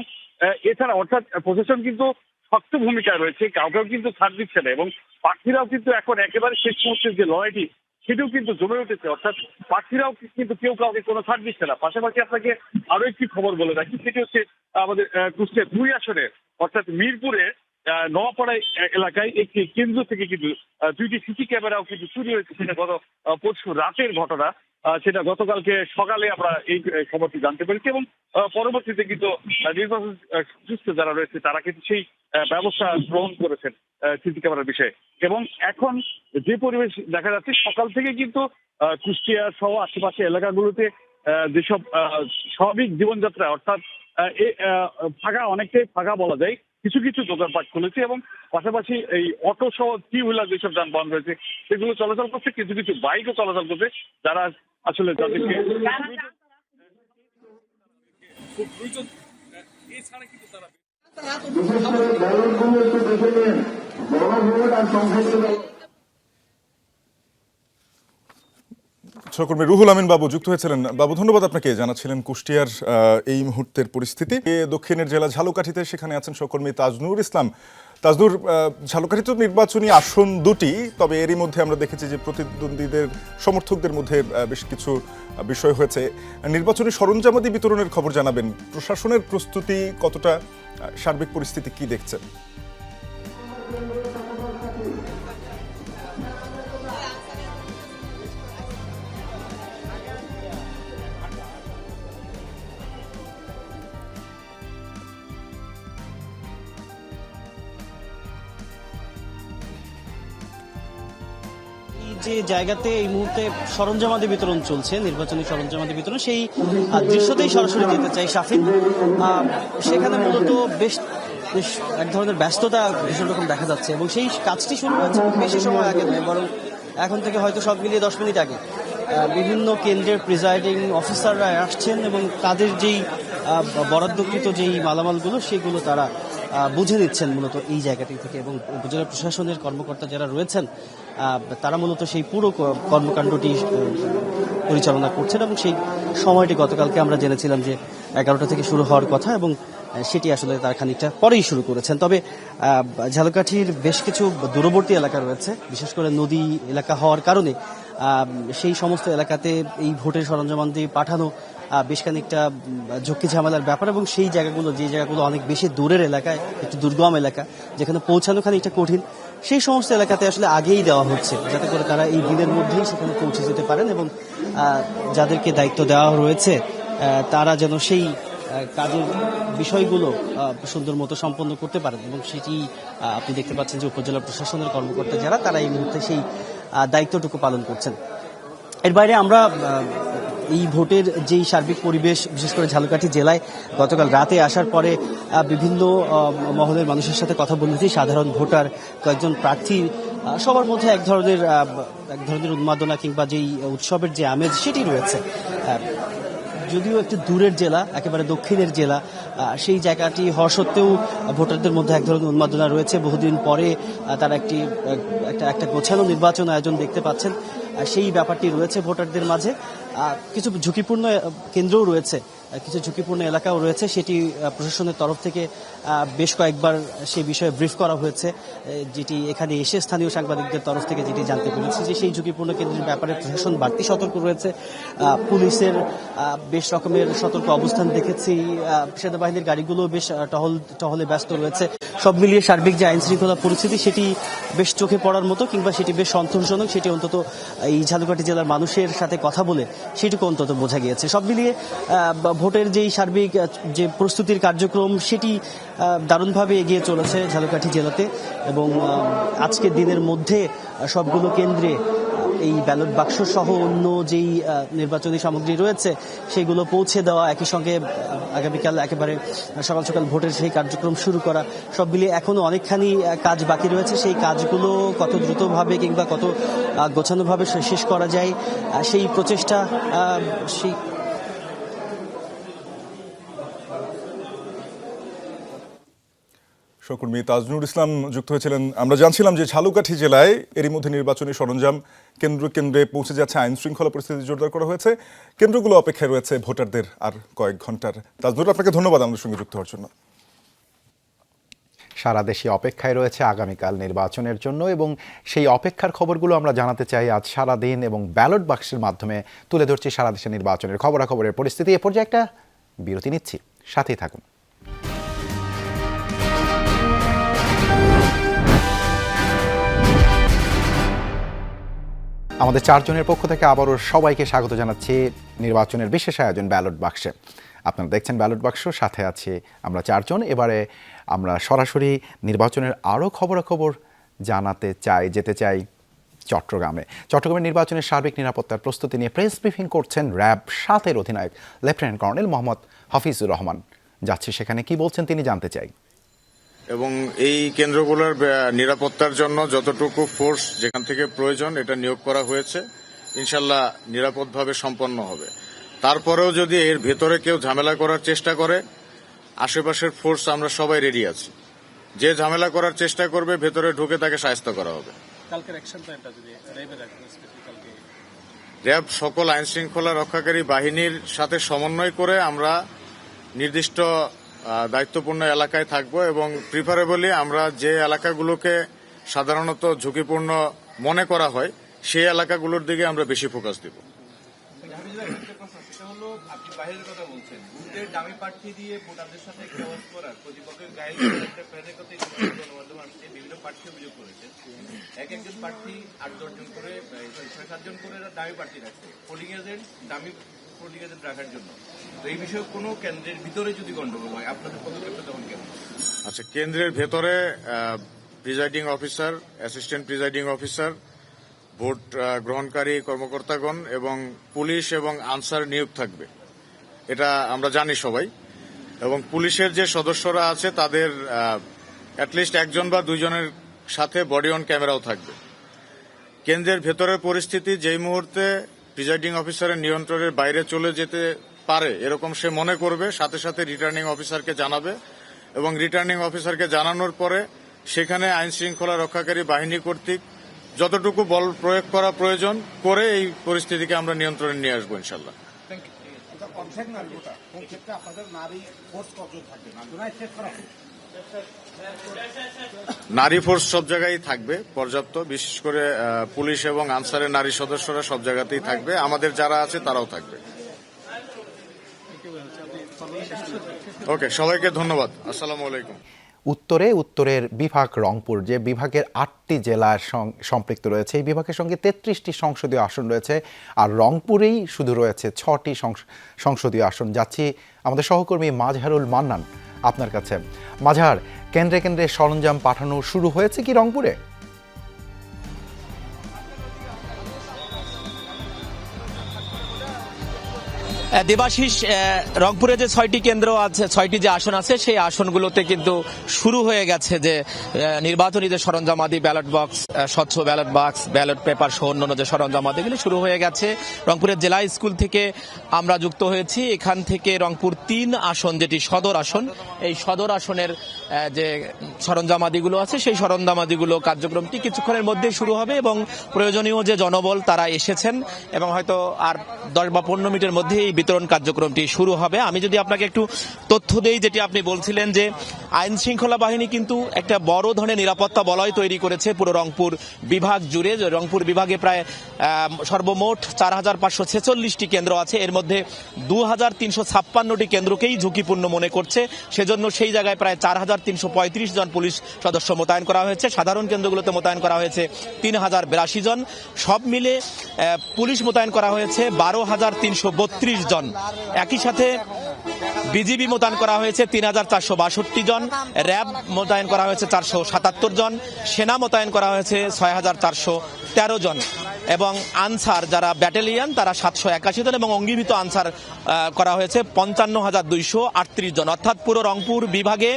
এছাড়া অর্থাৎ প্রশাসন কিন্তু শক্ত ভূমিকায় রয়েছে, কাউকেও কিন্তু ছাড় দিচ্ছে না, এবং প্রার্থীরাও কিন্তু এখন একেবারে শেষ মুহূর্তের যে লড়াইটি সেটাও কিন্তু জমে উঠেছে। অর্থাৎ প্রার্থীরাও কিন্তু কেউ কাউকে কোনো ছাড় দিচ্ছে না। পাশাপাশি আপনাকে আরো একটি খবর বলে রাখি, সেটি হচ্ছে আমাদের কুষ্টিয়া 2 আসনে অর্থাৎ মিরপুরে নোয়াপাড়া এলাকায় একটি কেন্দ্র থেকে কিন্তু 2টি সিসি ক্যামেরাও কিন্তু চুরি হয়েছে। সেটা গত পরশু রাতের ঘটনা, সেটা গতকালকে সকালে আমরা এই খবরটি জানতে পেরেছি, এবং পরবর্তীতে কিন্তু নির্বাচন সংশ্লিষ্ট যারা রয়েছে তারা কিন্তু সেই ব্যবস্থা গ্রহণ করেছেন সিসি ক্যামেরার বিষয়ে। এবং এখন যে পরিবেশ দেখা যাচ্ছে, সকাল থেকে কিন্তু কুষ্টিয়া সহ আশেপাশে এলাকাগুলোতে যেসব স্বাভাবিক জীবনযাত্রা, অর্থাৎ ফাঁকা, অনেকটাই ফাঁকা বলা যায়, কিছু কিছু দোকানপাট খুলেছে, এবং পাশাপাশি এই অটো সহ 3 হুইলার যেসব যানবাহন রয়েছে সেগুলো চলাচল করছে, কিছু কিছু বাইকও চলাচল করছে, যারা আসলে যাদেরকে এছাড়া কিন্তু তারা সহকর্মী রুহুল আমিন বাবু যুক্ত হয়েছিলেন। বাবু, ধন্যবাদ আপনাকে, জানাচ্ছিলেন কুষ্টিয়ার এই মুহূর্তের পরিস্থিতি। দক্ষিণের জেলা ঝালকাঠিতে সেখানে আছেন সহকর্মী তাজনুর ইসলাম। তাজনুর, ঝালকাঠিতে নির্বাচনী আসন 2টি, তবে এরই মধ্যে আমরা দেখেছি যে প্রতিদ্বন্দ্বীদের সমর্থকদের মধ্যে বেশ কিছু বিষয় হয়েছে। নির্বাচনী সরঞ্জামাদি বিতরণের খবর জানাবেন, প্রশাসনের প্রস্তুতি কতটা, সার্বিক পরিস্থিতি কি দেখছেন? যে জায়গাতে এই মুহূর্তে সরঞ্জামাদি বিতরণ চলছে, নির্বাচনী সরঞ্জামাদি বিতরণ, সেই দৃশ্যতেই সরাসরি যেতে চাই শাফিন। সেখানে মূলত বেশ এক ধরনের ব্যস্ততা ভীষণ রকম দেখা যাচ্ছে, এবং সেই কাজটি শুরু হয়েছে বেশি সময় আগে নয়, বরং এখন থেকে হয়তো সব মিলিয়ে 10 মিনিট আগে বিভিন্ন কেন্দ্রের প্রিজাইডিং অফিসাররা আসছেন, এবং তাদের যেই বরাদ্দকৃত যেই মালামালগুলো সেগুলো তারা বুঝে নিচ্ছেন মূলত এই জায়গাটি থেকে, এবং উপজেলা প্রশাসনের কর্মকর্তা যারা রয়েছেন তারা মূলত সেই পুরো কর্মকাণ্ডটি পরিচালনা করছেন। এবং সেই সময়টি গতকালকে আমরা জেনেছিলাম যে 11টা থেকে শুরু হওয়ার কথা, এবং সেটি আসলে তারা খানিকটা পরেই শুরু করেছেন। তবে ঝালকাঠির বেশ কিছু দূরবর্তী এলাকা রয়েছে, বিশেষ করে নদী এলাকা হওয়ার কারণে সেই সমস্ত এলাকাতে এই ভোটের সরঞ্জামাদি পাঠানো বেশ খানিকটা ঝক্কি ঝামেলার ব্যাপার, এবং সেই জায়গাগুলো, যে জায়গাগুলো অনেক বেশি দূরের এলাকায়, একটু দুর্গম এলাকা, যেখানে পৌঁছানো খানিকটা কঠিন, সেই সমস্ত এলাকাতে আসলে আগেই দেওয়া হচ্ছে, যাতে করে তারা এই দিনের মধ্যেই সেখানে পৌঁছে যেতে পারেন, এবং যাদেরকে দায়িত্ব দেওয়া রয়েছে তারা যেন সেই কাজের বিষয়গুলো সুন্দর মতো সম্পন্ন করতে পারেন। এবং সেটি আপনি দেখতে পাচ্ছেন যে উপজেলা প্রশাসনের কর্মকর্তা যারা, তারা এই মুহূর্তে সেই দায়িত্বটুকু পালন করছেন। এর বাইরে আমরা এই ভোটের যেই সার্বিক পরিবেশ, বিশেষ করে ঝালকাঠি জেলায় গতকাল রাতে আসার পরে বিভিন্ন মহলের মানুষের সাথে কথা বলেছি, সাধারণ ভোটার, কয়েকজন প্রার্থী, সবার মধ্যে এক ধরনের উন্মাদনা কিংবা যেই উৎসবের যে আমেজ সেটি রয়েছে। যদিও একটু দূরের জেলা, একেবারে দক্ষিণের জেলা, সেই জায়গাটি হওয়া সত্ত্বেও ভোটারদের মধ্যে এক ধরনের উন্মাদনা রয়েছে। বহুদিন পরে তারা একটা গোছানো নির্বাচন আয়োজন দেখতে পাচ্ছেন, সেই ব্যাপারটি রয়েছে ভোটারদের মাঝে। কিছু ঝুঁকিপূর্ণ কেন্দ্রও রয়েছে, কিছু ঝুঁকিপূর্ণ এলাকাও রয়েছে, সেটি প্রশাসনের তরফ থেকে বেশ কয়েকবার সেই বিষয়ে ব্রিফ করা হয়েছে, যেটি এখানে এসে স্থানীয় সাংবাদিকদের তরফ থেকে যেটি জানতে পেরেছি যে সেই ঝুঁকিপূর্ণ কেন্দ্রের ব্যাপারে প্রশাসন বাড়তি সতর্ক রয়েছে। পুলিশের বেশ রকমের সতর্ক অবস্থান দেখেছি, সেনাবাহিনীর গাড়িগুলো বেশ টহলে ব্যস্ত রয়েছে। সব মিলিয়ে সার্বিক যে আইন শৃঙ্খলা পরিস্থিতি সেটি বেশ চোখে পড়ার মতো, কিংবা সেটি বেশ সন্তোষজনক, সেটি অন্তত এই ঝালকাঠি জেলার মানুষের সাথে কথা বলে সেটুকু অন্তত বোঝা গিয়েছে। সব মিলিয়ে ভোটের যেই সার্বিক যে প্রস্তুতির কার্যক্রম সেটি দারুণভাবে এগিয়ে চলেছে ঝালকাঠি জেলাতে, এবং আজকের দিনের মধ্যে সবগুলো কেন্দ্রে এই ব্যালট বাক্স সহ অন্য যেই নির্বাচনী সামগ্রী রয়েছে সেগুলো পৌঁছে দেওয়া, একই সঙ্গে আগামীকাল একেবারে সকাল সকাল ভোটের সেই কার্যক্রম শুরু করা, সব মিলিয়ে এখনো অনেকখানি কাজ বাকি রয়েছে। সেই কাজগুলো কত দ্রুতভাবে কিংবা কত গোছানোভাবে শেষ করা যায় সেই প্রচেষ্টা সেই সহকর্মী তাজনুর ইসলাম যুক্ত হয়েছিলেন। আমরা জানছিলাম যে ঝালকাঠি জেলায় এরই মধ্যে নির্বাচনী সরঞ্জাম কেন্দ্রে পৌঁছে যাচ্ছে, আইন শৃঙ্খলা পরিস্থিতি জোরদার করা হয়েছে, কেন্দ্রগুলো অপেক্ষায় রয়েছে ভোটারদের আর কয়েক ঘন্টার। তাজনুর, আপনাকে ধন্যবাদ আমাদের সঙ্গে যুক্ত হওয়ার জন্য। সারা দেশে অপেক্ষায় রয়েছে আগামীকাল নির্বাচনের জন্য, এবং সেই অপেক্ষার খবরগুলো আমরা জানাতে চাই আজ সারাদিন, এবং ব্যালট বাক্সের মাধ্যমে তুলে ধরছি সারা দেশের নির্বাচনের খবরাখবরের পরিস্থিতি। এ পর্যায়ে একটা বিরতি নিচ্ছি, সাথেই থাকুন। আমাদের চারজনের পক্ষ থেকে আবারও সবাইকে স্বাগত জানাচ্ছি নির্বাচনের বিশেষ আয়োজন ব্যালট বাক্সে। আপনারা দেখছেন ব্যালট বাক্স, সাথে আছি আমরা চারজন। এবারে আমরা সরাসরি নির্বাচনের আরও খবরাখবর যেতে চাই চট্টগ্রামের নির্বাচনের সার্বিক নিরাপত্তার প্রস্তুতি নিয়ে প্রেস ব্রিফিং করছেন র্যাব 7-এর অধিনায়ক লেফটেন্যান্ট কর্নেল মোহাম্মদ হাফিজুর রহমান। যাচ্ছি সেখানে, কি বলছেন তিনি জানতে চাই। এবং এই কেন্দ্রগুলোর নিরাপত্তার জন্য যতটুকু ফোর্স যেখান থেকে প্রয়োজন এটা নিয়োগ করা হয়েছে, ইনশাল্লাহ নিরাপদভাবে সম্পন্ন হবে। তারপরেও যদি এর ভেতরে কেউ ঝামেলা করার চেষ্টা করে, আশেপাশের ফোর্স আমরা সবাই রেডি আছি। যে ঝামেলা করার চেষ্টা করবে ভেতরে ঢুকে তাকে শায়েস্তা করা হবে। র্যাব সকল আইন শৃঙ্খলা রক্ষাকারী বাহিনীর সাথে সমন্বয় করে আমরা নির্দিষ্ট দায়িত্বপূর্ণ এলাকায় থাকব, এবং প্রিফারেবলি আমরা যে এলাকাগুলোকে সাধারণত ঝুঁকিপূর্ণ মনে করা হয় সেই এলাকাগুলোর দিকে আমরা বেশি ফোকাস দেব। আচ্ছা, কেন্দ্রের ভেতরে presiding officer, assistant presiding officer, vote গ্রহণকারী কর্মকর্তাগণ এবং পুলিশ এবং আনসার নিয়োগ থাকবে, এটা আমরা জানি সবাই। এবং পুলিশের যে সদস্যরা আছে তাদের অ্যাটলিস্ট একজন বা দুইজনের সাথে বডি অন ক্যামেরাও থাকবে। কেন্দ্রের ভেতরের পরিস্থিতি যেই মুহূর্তে প্রিজাইডিং অফিসারের নিয়ন্ত্রণের বাইরে চলে যেতে পারে এরকম সে মনে করবে, সাথে সাথে রিটার্নিং অফিসারকে জানাবে, এবং রিটার্নিং অফিসারকে জানানোর পরে সেখানে আইন শৃঙ্খলা রক্ষাকারী বাহিনী কর্তৃক যতটুকু বল প্রয়োগ করা প্রয়োজন করে এই পরিস্থিতিকে আমরা নিয়ন্ত্রণে নিয়ে আসবো ইনশাল্লাহ। নারী ফোর্স সব জায়গায় থাকবে পর্যাপ্ত, বিশেষ করে পুলিশ এবং আনসারের নারী সদস্যরা সব জায়গাতেই থাকবে, আমাদের যারা আছে তারাও থাকবে। ওকে, সবাইকে ধন্যবাদ। আসসালামু আলাইকুম। উত্তরের বিভাগ রংপুর, যে বিভাগের 8টি জেলা সম্পৃক্ত রয়েছে, এই বিভাগের সঙ্গে 33টি সংসদীয় আসন রয়েছে, আর রংপুরেই শুধু রয়েছে 6টি সংসদীয় আসন। যাচ্ছি আমাদের সহকর্মী মাজহারুল মান্নান আপনার কাছে। মাজহার, কেন্দ্রে কেন্দ্রে সরঞ্জাম পাঠানো শুরু হয়েছে কি রংপুরে? দেবাশিস, রংপুরে যে 6টি কেন্দ্র আছে, 6টি যে আসন আছে, সেই আসনগুলোতে কিন্তু শুরু হয়ে গেছে যে নির্বাচনী যে সরঞ্জামাদি, ব্যালট বক্স, স্বচ্ছ ব্যালট বক্স, ব্যালট পেপার সহ অন্যান্য যে সরঞ্জামাদিগুলি শুরু হয়ে গেছে। রংপুরের জেলা স্কুল থেকে আমরা যুক্ত হয়েছি। এখান থেকে রংপুর 3 আসন, যেটি সদর আসন, এই সদর আসনের যে সরঞ্জামাদিগুলো আছে সেই সরঞ্জামাদিগুলো কার্যক্রমটি কিছুক্ষণের মধ্যেই শুরু হবে, এবং প্রয়োজনীয় যে জনবল তারা এসেছেন, এবং হয়তো আর 10 বা 15 মিনিটের মধ্যে এই বিতরণ কার্যক্রমটি শুরু হবে। আমি যদি আপনাকে একটু তথ্য দেই, যেটি আপনি বলছিলেন যে আইন শৃঙ্খলা বাহিনী কিন্তু একটা বড় ধরনের নিরাপত্তা বলয় তৈরি করেছে পুরো রংপুর বিভাগ জুড়ে। রংপুর বিভাগে প্রায় সর্বমোট 4546টি কেন্দ্র আছে, এর মধ্যে 2356টি কেন্দ্রকেই ঝুঁকিপূর্ণ মনে করছে, সেজন্য সেই জায়গায় প্রায় 4335 জন পুলিশ সদস্য মোতায়েন করা হয়েছে। সাধারণ কেন্দ্রগুলোতে মোতায়েন করা হয়েছে 3082 জন। সব মিলে পুলিশ মোতায়েন করা হয়েছে 12332 জন। একই সাথে বিজিবি মোতায়েন করা হয়েছে 3462 জন, র্যাব মোতায়েন করা হয়েছে 477 জন, সেনা মোতায়েন করা হয়েছে 6413 জন এবং আনসার যারা ব্যাটালিয়ান তারা 781 জন এবং অঙ্গীভূত আনসার করা হয়েছে 55,238 জন। অর্থাৎ পুরো রংপুর বিভাগে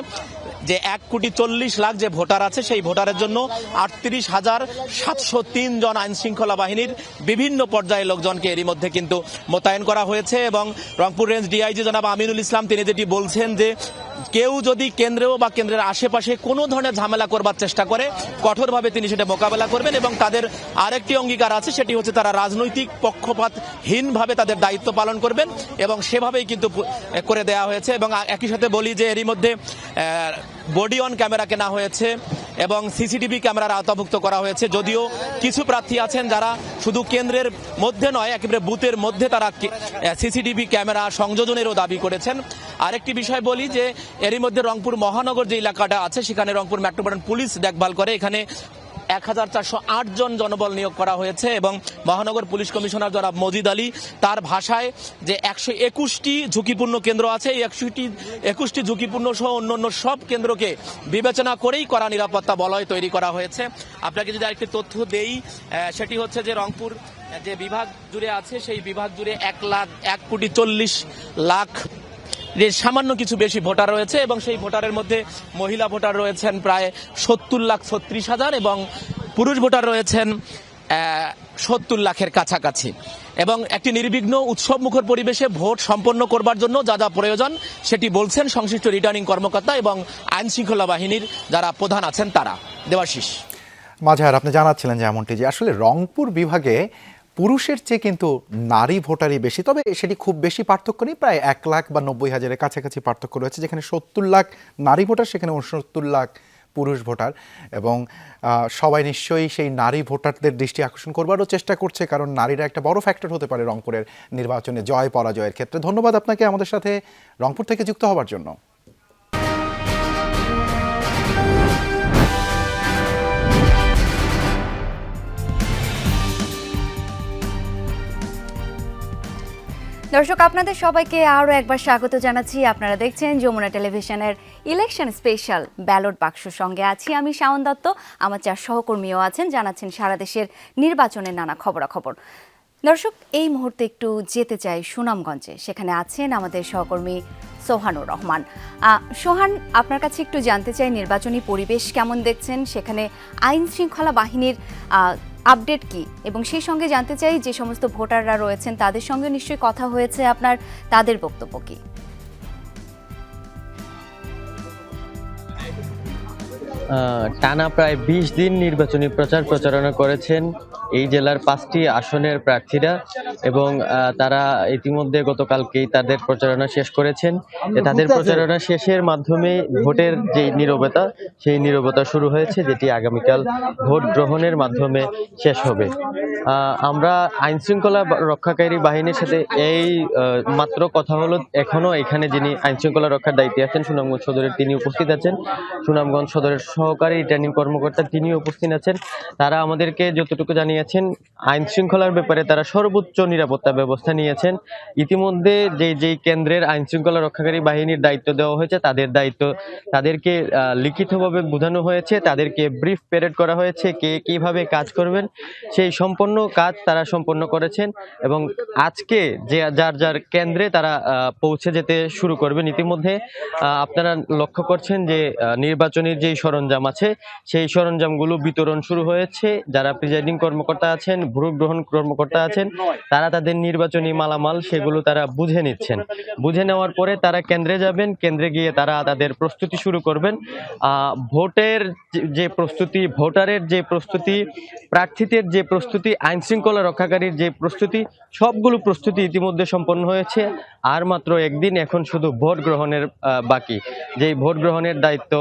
যে 1,40,00,000 যে ভোটার আছে সেই ভোটারের জন্য 38,703 জন আইন শৃঙ্খলা বাহিনীর বিভিন্ন পর্যায়ের লোকজনকে এরই মধ্যে কিন্তু মোতায়েন করা হয়েছে। এবং রংপুর রেঞ্জ ডিআইজি জনাব আমিনুল ইসলাম তিনি যেটি বলছেন যে কেউ যদি কেন্দ্রেও বা কেন্দ্রের আশেপাশে কোনো ধরনের ঝামেলা করবার চেষ্টা করে কঠোরভাবে তিনি সেটা মোকাবেলা করবেন এবং তাদের আরেকটি অঙ্গীকার আছে, সেটি হচ্ছে তারা রাজনৈতিক পক্ষপাতহীনভাবে তাদের দায়িত্ব পালন করবেন এবং সেভাবেই কিন্তু করে দেওয়া হয়েছে। এবং একই সাথে বলি যে এরই মধ্যে বডি অন ক্যামেরা কেনা হয়েছে এবং সিসিটিভি ক্যামেরার আওতাভুক্ত করা হয়েছে। যদিও কিছু প্রার্থী আছেন যারা শুধু কেন্দ্রের মধ্যে নয় একেবারে বুথের মধ্যে তারা সিসিটিভি ক্যামেরা সংযোজনেরও দাবি করেছেন। আরেকটি বিষয় বলি যে এরই মধ্যে রংপুর মহানগর যে এলাকাটা আছে সেখানে রংপুর মেট্রোপলিটন পুলিশ দেখভাল করে, এখানে 1408 জন জনবল নিয়োগ করা হয়েছে এবং মহানগর পুলিশ কমিশনার জনাব মজিদ আলী তার ভাষায় যে 121টি ঝুঁকিপূর্ণ কেন্দ্র আছে, এই 121টি ঝুঁকিপূর্ণ সহ অন্যান্য সব কেন্দ্রকে বিবেচনা করেই করা নিরাপত্তা বলয় তৈরি করা হয়েছে। আপনাকে যদি আরেকটি তথ্য দেই, সেটি হচ্ছে যে রংপুর যে বিভাগ জুড়ে আছে সেই বিভাগ জুড়ে 1,40,00,000 সামান্য কিছু বেশি ভোটার রয়েছে এবং সেই ভোটারের মধ্যে মহিলা ভোটার রয়েছেন প্রায় 70,36,000 এবং পুরুষ ভোটার রয়েছেন 70 লাখের কাছাকাছি। এবং একটি নির্বিঘ্ন উৎসবমুখর পরিবেশে ভোট সম্পন্ন করবার জন্য যা যা প্রয়োজন সেটি বলছেন সংশ্লিষ্ট রিটার্নিং কর্মকর্তা এবং আইন শৃঙ্খলা বাহিনীর যারা প্রধান আছেন তারা। দেবাশিস। মাঝার আপনি জানাচ্ছিলেন যে এমনটি যে আসলে রংপুর বিভাগে পুরুষের চেয়ে কিন্তু নারী ভোটারই বেশি, তবে সেটি খুব বেশি পার্থক্য নেই, প্রায় 1,00,000 বা 90,000-এর কাছাকাছি পার্থক্য রয়েছে। যেখানে 70 লাখ নারী ভোটার সেখানে 69 লাখ পুরুষ ভোটার এবং সবাই নিশ্চয়ই সেই নারী ভোটারদের দৃষ্টি আকর্ষণ করবারও চেষ্টা করছে, কারণ নারীরা একটা বড় ফ্যাক্টর হতে পারে রংপুরের নির্বাচনে জয় পরাজয়ের ক্ষেত্রে। ধন্যবাদ আপনাকে আমাদের সাথে রংপুর থেকে যুক্ত হওয়ার জন্য। দর্শক আপনাদের সবাইকে আরও একবার স্বাগত জানাচ্ছি। আপনারা দেখছেন যমুনা টেলিভিশনের ইলেকশন স্পেশাল ব্যালট বাক্স, সঙ্গে আছি আমি শাওন দত্ত, আমার 4 সহকর্মীও আছেন, জানাচ্ছেন সারা দেশের নির্বাচনের নানা খবরাখবর। দর্শক এই মুহূর্তে একটু যেতে চাই সুনামগঞ্জে, সেখানে আছেন আমাদের সহকর্মী সোহানুর রহমান। সোহান, আপনার কাছে একটু জানতে চাই নির্বাচনী পরিবেশ কেমন দেখছেন, সেখানে আইন শৃঙ্খলা বাহিনীর আপডেট কি, এবং সেই সঙ্গে জানতে চাই যে সমস্ত ভোটাররা রয়েছেন তাদের সঙ্গে নিশ্চয়ই কথা হয়েছে আপনার, তাদের বক্তব্য কি? টানা প্রায় 20 দিন নির্বাচনী প্রচারণা করেছেন এই জেলার 5টি আসনের প্রার্থীরা এবং তারা ইতিমধ্যে গতকালকেই তাদের প্রচারণা শেষ করেছেন। তাদের প্রচারণা শেষের মাধ্যমে ভোটের যে নীরবতা, সেই নীরবতা শুরু হয়েছে, যেটি আগামীকাল ভোট গ্রহণের মাধ্যমে শেষ হবে। আমরা আইন শৃঙ্খলা রক্ষাকারী বাহিনীর সাথে এই মাত্র কথা হলো, এখনো এখানে যিনি আইন শৃঙ্খলা রক্ষার দায়িত্বে আছেন সুনামগঞ্জ সদরের তিনি উপস্থিত আছেন, সুনামগঞ্জ সদরের সহকারী রিটার্নিং কর্মকর্তা তিনি উপস্থিত আছেন। তারা আমাদেরকে যতটুকু জানিয়েছেন আইন শৃঙ্খলার ব্যাপারে তারা সর্বোচ্চ নিরাপত্তা ব্যবস্থা নিয়েছেন। ইতিমধ্যে যেই কেন্দ্রের আইন শৃঙ্খলা রক্ষাকারী বাহিনীর দায়িত্ব দেওয়া হয়েছে তাদেরকে লিখিতভাবে বোঝানো হয়েছে, তাদেরকে ব্রিফ প্যারেড করা হয়েছে কে কিভাবে কাজ করবেন, সেই সম্পূর্ণ কাজ তারা সম্পন্ন করেছেন এবং আজকে যে যার কেন্দ্রে তারা পৌঁছে যেতে শুরু করবেন। ইতিমধ্যে আপনারা লক্ষ্য করছেন যে নির্বাচনের যেই সরঞ্জাম আছে সেই সরঞ্জামগুলো বিতরণ শুরু হয়েছে। যারা প্রিজাইডিং কর্মকর্তা কর্মকর্তা আছেন, ভোট গ্রহণ কর্মকর্তা আছেন, তারা তাদের নির্বাচনী মালামাল সেগুলো তারা বুঝে নিচ্ছেন। বুঝে নেওয়ার পরে তারা কেন্দ্রে যাবেন, কেন্দ্রে গিয়ে তারা তাদের প্রস্তুতি শুরু করবেন। ভোটের যে প্রস্তুতি, ভোটারের যে প্রস্তুতি, প্রার্থীদের যে প্রস্তুতি, আইন শৃঙ্খলা রক্ষাকারীর যে প্রস্তুতি, সবগুলো প্রস্তুতি ইতিমধ্যে সম্পন্ন হয়েছে। আর মাত্র একদিন এখন শুধু ভোট গ্রহণের বাকি। যে ভোট গ্রহণের দায়িত্ব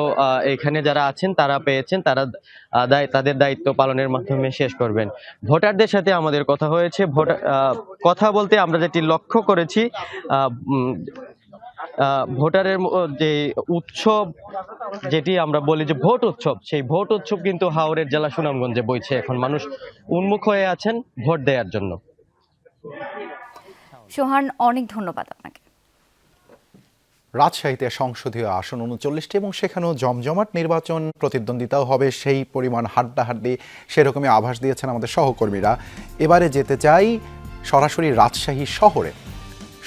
এখানে যারা আছেন তারা পেয়েছেন, তারা তাদের দায়িত্ব পালনের মাধ্যমে শেষ করবেন। ভোটারদের সাথে আমাদের কথা হয়েছে। কথা বলতে আমরা যেটি লক্ষ্য করেছি, ভোটারের যে উৎসব, যেটি আমরা বলি যে ভোট উৎসব, সেই ভোট উৎসব কিন্তু হাওড়ের জেলা সুনামগঞ্জে বইছে। এখন মানুষ উন্মুখ হয়ে আছেন ভোট দেওয়ার জন্য। সোহান, অনেক ধন্যবাদ আপনাকে। রাজশাহীতে সংসদীয় আসন ৩৯টি এবং সেখানেও জমজমাট নির্বাচন, প্রতিদ্বন্দ্বিতাও হবে সেই পরিমাণ হাড্ডাহাড্ডি, সেরকমই আভাস দিয়েছেন আমাদের সহকর্মীরা। এবারে যেতে চাই সরাসরি রাজশাহী শহরে।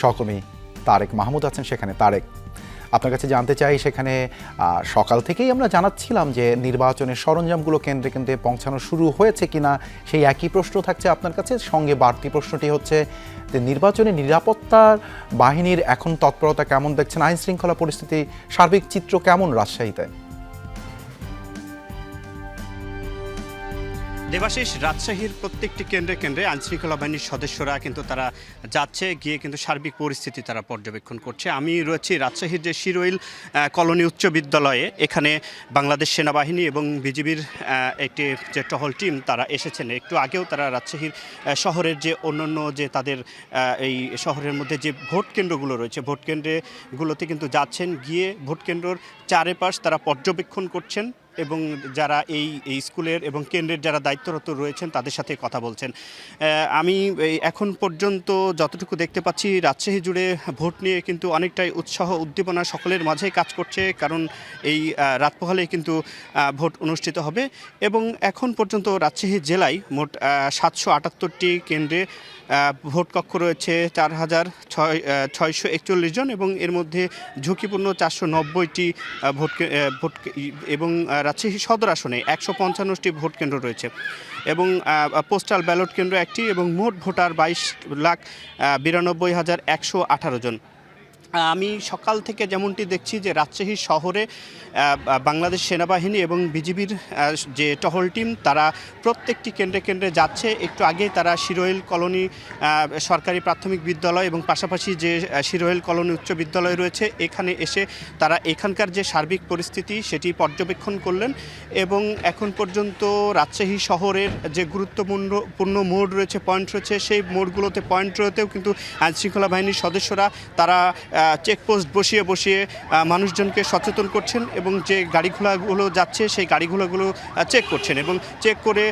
সহকর্মী তারেক মাহমুদ আছেন সেখানে। তারেক, আপনার কাছে জানতে চাই, সেখানে সকাল থেকেই আমরা জানাচ্ছিলাম যে নির্বাচনের সরঞ্জামগুলো কেন্দ্রে কেন্দ্রে পৌঁছানো শুরু হয়েছে কিনা, সেই একই প্রশ্ন থাকছে আপনার কাছে। সঙ্গে বাড়তি প্রশ্নটি হচ্ছে যে নির্বাচনে নিরাপত্তার বাহিনীর এখন তৎপরতা কেমন দেখছেন, আইন শৃঙ্খলা পরিস্থিতি, সার্বিক চিত্র কেমন রাজশাহীতে? দেবাশিস, রাজশাহীর প্রত্যেকটি কেন্দ্রে কেন্দ্রে আইনশৃঙ্খলা বাহিনীর সদস্যরা কিন্তু তারা যাচ্ছে, গিয়ে কিন্তু সার্বিক পরিস্থিতি তারা পর্যবেক্ষণ করছে। আমি রয়েছি রাজশাহীর যে শিরোইল কলোনি উচ্চ বিদ্যালয়ে। এখানে বাংলাদেশ সেনাবাহিনী এবং বিজিবির একটি যে টহল টিম তারা এসেছেন। একটু আগেও তারা রাজশাহীর শহরের যে অন্যান্য যে তাদের এই শহরের মধ্যে যে ভোট কেন্দ্রগুলো রয়েছে, ভোট কেন্দ্রগুলোতে কিন্তু যাচ্ছেন, গিয়ে ভোট কেন্দ্রর চারপাশ তারা পর্যবেক্ষণ করছেন এবং যারা এই স্কুলের এবং কেন্দ্রের যারা দায়িত্বরত রয়েছেন তাদের সাথে কথা বলছেন। আমি এখন পর্যন্ত যতটুকু দেখতে পাচ্ছি, রাজশাহী জুড়ে ভোট নিয়ে কিন্তু অনেকটাই উৎসাহ উদ্দীপনা সকলের মাঝেই কাজ করছে, কারণ এই রাত পোহালেই কিন্তু ভোট অনুষ্ঠিত হবে। এবং এখন পর্যন্ত রাজশাহী জেলায় মোট 778টি কেন্দ্রে ভোট কক্ষ রয়েছে 4,641 জন, এবং এর মধ্যে ঝুঁকিপূর্ণ 490টি ভোট এবং রাজশাহী সদর আসনে 155টি ভোট কেন্দ্র রয়েছে এবং পোস্টাল ব্যালট কেন্দ্র একটি, এবং মোট ভোটার 22,92,118 জন। আমি সকাল থেকে যেমনটি দেখছি যে রাজশাহী শহরে বাংলাদেশ সেনাবাহিনী এবং বিজিবির যে টহল টিম তারা প্রত্যেকটি কেন্দ্রে কেন্দ্রে যাচ্ছে। একটু আগে তারা শিরোইল কলোনি সরকারি প্রাথমিক বিদ্যালয় এবং পাশাপাশি যে শিরোইল কলোনি উচ্চ বিদ্যালয় রয়েছে, এখানে এসে তারা এখানকার যে সার্বিক পরিস্থিতি সেটি পর্যবেক্ষণ করলেন। এবং এখন পর্যন্ত রাজশাহী শহরের যে গুরুত্বপূর্ণ মোড় রয়েছে, পয়েন্ট রয়েছে, সেই মোড়গুলোতে পয়েন্টগুলোতেও কিন্তু আইনশৃঙ্খলা বাহিনীর সদস্যরা তারা চেকপোস্ট বসিয়ে বসিয়ে মানুষজনকে সচেতন করছেন এবং যে গাড়িগুলো যাচ্ছে সেই গাড়িগুলো চেক করছেন এবং চেক করে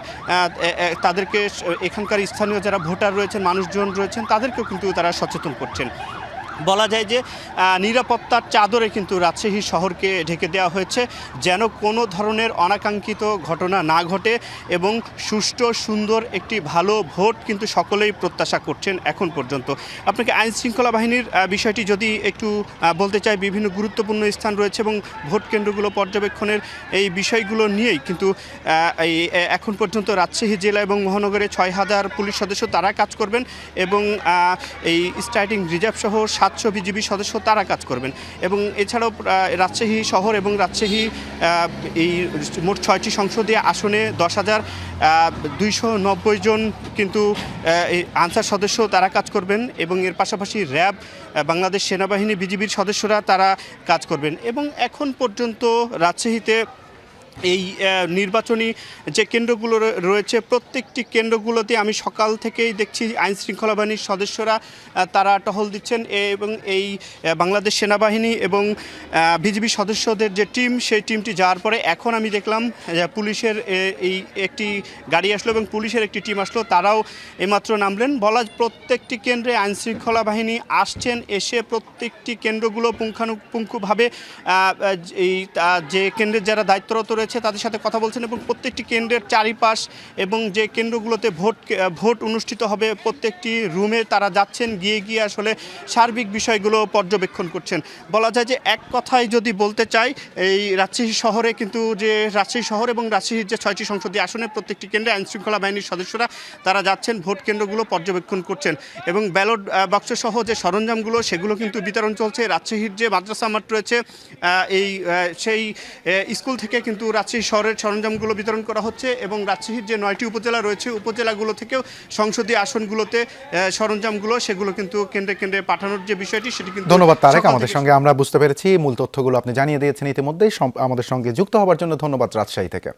তাদেরকে এখানকার স্থানীয় যারা ভোটার রয়েছেন, মানুষজন রয়েছেন, তাদেরকেও কিন্তু তারা সচেতন করছেন। বলা যায় যে নিরাপত্তার চাদরে কিন্তু রাজশাহী শহরকে ঢেকে দেওয়া হয়েছে, যেন কোনো ধরনের অনাকাঙ্ক্ষিত ঘটনা না ঘটে এবং সুষ্ঠু সুন্দর একটি ভালো ভোট কিন্তু সকলেই প্রত্যাশা করছেন এখন পর্যন্ত। আপনাকে আইন শৃঙ্খলা বাহিনীর বিষয়টি যদি একটু বলতে চাই, বিভিন্ন গুরুত্বপূর্ণ স্থান রয়েছে এবং ভোট কেন্দ্রগুলো পর্যবেক্ষণের এই বিষয়গুলো নিয়েই কিন্তু এখন পর্যন্ত রাজশাহী জেলা এবং মহানগরে 6,000 পুলিশ সদস্য তারা কাজ করবেন এবং এই স্টার্টিং রিজার্ভ সহ 700 বিজিবি সদস্য তারা কাজ করবেন। এবং এছাড়াও রাজশাহী শহর এবং রাজশাহী এই মোট 6টি সংসদীয় আসনে 10,290 জন কিন্তু আনসার সদস্য তারা কাজ করবেন এবং এর পাশাপাশি র্যাব, বাংলাদেশ সেনাবাহিনী, বিজিবির সদস্যরা তারা কাজ করবেন। এবং এখন পর্যন্ত রাজশাহীতে এই নির্বাচনী যে কেন্দ্রগুলো রয়েছে, প্রত্যেকটি কেন্দ্রগুলোতে আমি সকাল থেকেই দেখছি আইন শৃঙ্খলা বাহিনীর সদস্যরা তারা টহল দিচ্ছেন এবং এই বাংলাদেশ সেনাবাহিনী এবং বিজিবি সদস্যদের যে টিম, সেই টিমটি যাওয়ার পরে এখন আমি দেখলাম পুলিশের এই একটি গাড়ি আসলো এবং পুলিশের একটি টিম আসলো, তারাও এইমাত্র নামলেন। বলা প্রত্যেকটি কেন্দ্রে আইন শৃঙ্খলা বাহিনী আসছেন, এসে প্রত্যেকটি কেন্দ্রগুলো পুঙ্খানুপুঙ্খভাবে এই যে কেন্দ্রের যারা দায়িত্বরত রয়েছে তাদের সাথে কথা বলছেন এবং প্রত্যেকটি কেন্দ্রের চারিপাশ এবং যে কেন্দ্রগুলোতে ভোট অনুষ্ঠিত হবে প্রত্যেকটি রুমে তারা যাচ্ছেন, গিয়ে আসলে সার্বিক বিষয়গুলো পর্যবেক্ষণ করছেন। বলা যায় যে এক কথায় যদি বলতে চাই, এই রাজশাহী শহরে কিন্তু যে রাজশাহী শহর এবং রাজশাহীর যে 6টি সংসদীয় আসনের প্রত্যেকটি কেন্দ্রে আইনশৃঙ্খলা বাহিনীর সদস্যরা তারা যাচ্ছেন, ভোট কেন্দ্রগুলো পর্যবেক্ষণ করছেন এবং ব্যালট বাক্স সহ যে সরঞ্জামগুলো সেগুলো কিন্তু বিতরণ চলছে। রাজশাহীর যে মাদ্রাসা মাঠ রয়েছে সেই স্কুল থেকে কিন্তু রাজশাহী শহরের সরঞ্জামগুলো বিতরণ করা হচ্ছে এবং রাজশাহীর যে 9টি উপজেলা রয়েছে উপজেলাগুলো থেকেও সংসদীয় আসনগুলোতে সরঞ্জামগুলো সেগুলো কিন্তু কেন্দ্রে কেন্দ্রে পাঠানোর যে বিষয়টি সেটি কিন্তু। ধন্যবাদ তারেক, আমাদের সঙ্গে আমরা বুঝতে পেরেছি, মূল তথ্যগুলো আপনি জানিয়ে দিয়েছেন ইতিমধ্যেই। আমাদের সঙ্গে যুক্ত হওয়ার জন্য ধন্যবাদ রাজশাহী থেকে।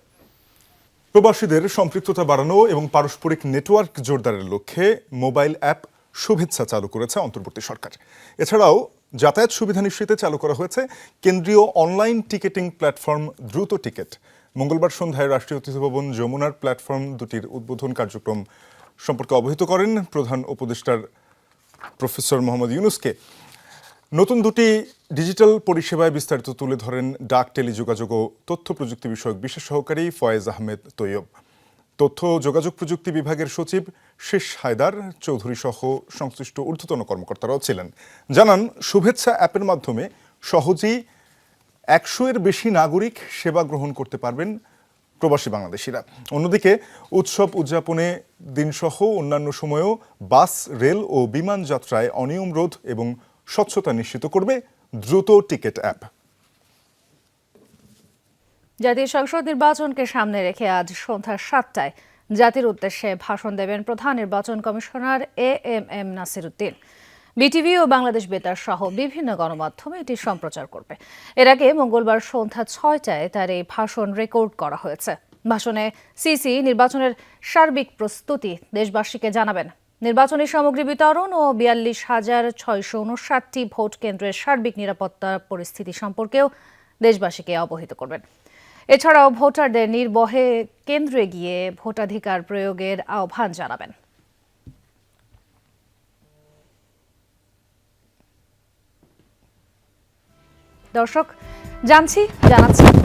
প্রবাসীদের সম্পৃক্ততা বাড়ানো এবং পারস্পরিক নেটওয়ার্ক জোরদারের লক্ষ্যে মোবাইল অ্যাপ শুভেচ্ছা চালু করেছে অন্তর্বর্তী সরকার। এছাড়াও যাতায়াত সুবিধা নিশ্চিতে চালু করা হয়েছে কেন্দ্রীয় অনলাইন টিকেটিং প্ল্যাটফর্ম দ্রুত টিকেট। মঙ্গলবার সন্ধ্যায় রাষ্ট্রীয় অতিথি ভবন যমুনার প্ল্যাটফর্ম দুটির উদ্বোধন কার্যক্রম সম্পর্কে অবহিত করেন প্রধান উপদেষ্টার প্রফেসর মোহাম্মদ ইউনুসকে। নতুন দুটি ডিজিটাল পরিষেবায় বিস্তারিত তুলে ধরেন ডাক, টেলিযোগাযোগ ও তথ্য প্রযুক্তি বিষয়ক বিশেষ সহকারী ফয়েজ আহমেদ তৈয়ব। তথ্য ও যোগাযোগ প্রযুক্তি বিভাগের সচিব শেষ হায়দার চৌধুরী সহ সংশ্লিষ্ট ঊর্ধ্বতন কর্মকর্তারাও ছিলেন। জানান, শুভেচ্ছা অ্যাপের মাধ্যমে সহজেই 100-এর বেশি নাগরিক সেবা গ্রহণ করতে পারবেন প্রবাসী বাংলাদেশিরা। অন্যদিকে উৎসব উদযাপনে দিনসহ অন্যান্য সময়েও বাস, রেল ও বিমান যাত্রায় অনিয়ম রোধ এবং স্বচ্ছতা নিশ্চিত করবে দ্রুত টিকেট অ্যাপ। জাতীয় সংসদ নির্বাচনকে সামনে রেখে আজ সন্ধ্যা 7টায় জাতির উদ্দেশ্যে ভাষণ দেবেন প্রধান নির্বাচন commissioner AMM Nasir Uddin. BTV ও বাংলাদেশ বেতার সহ বিভিন্ন গণমাধ্যমে এটি সম্প্রচার করবে। এর আগে মঙ্গলবার সন্ধ্যা 6টায় তার এই ভাষণ রেকর্ড করা হয়েছে। ভাষণে সিসি নির্বাচনের সার্বিক প্রস্তুতি দেশবাসীকে জানাবেন। নির্বাচনী সামগ্রী বিতরণ ও 42,659টি ভোট কেন্দ্রের সার্বিক নিরাপত্তা পরিস্থিতি সম্পর্কেও দেশবাসীকে অবহিত করবেন। এছাড়াও ভোটারদের নির্ভয়ে কেন্দ্রে গিয়ে ভোটাধিকার প্রয়োগের আহ্বান জানাবেন। দর্শক, জানাচ্ছি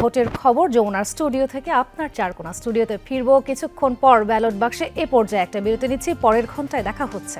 ভোটের খবর যমুনার স্টুডিও থেকে। আপনার চারকোনা স্টুডিওতে ফিরবো কিছুক্ষণ পর। ব্যালট বাক্সে এ পর্যায়ে একটা বিরতি নিচ্ছি, পরের ঘন্টায় দেখা হচ্ছে।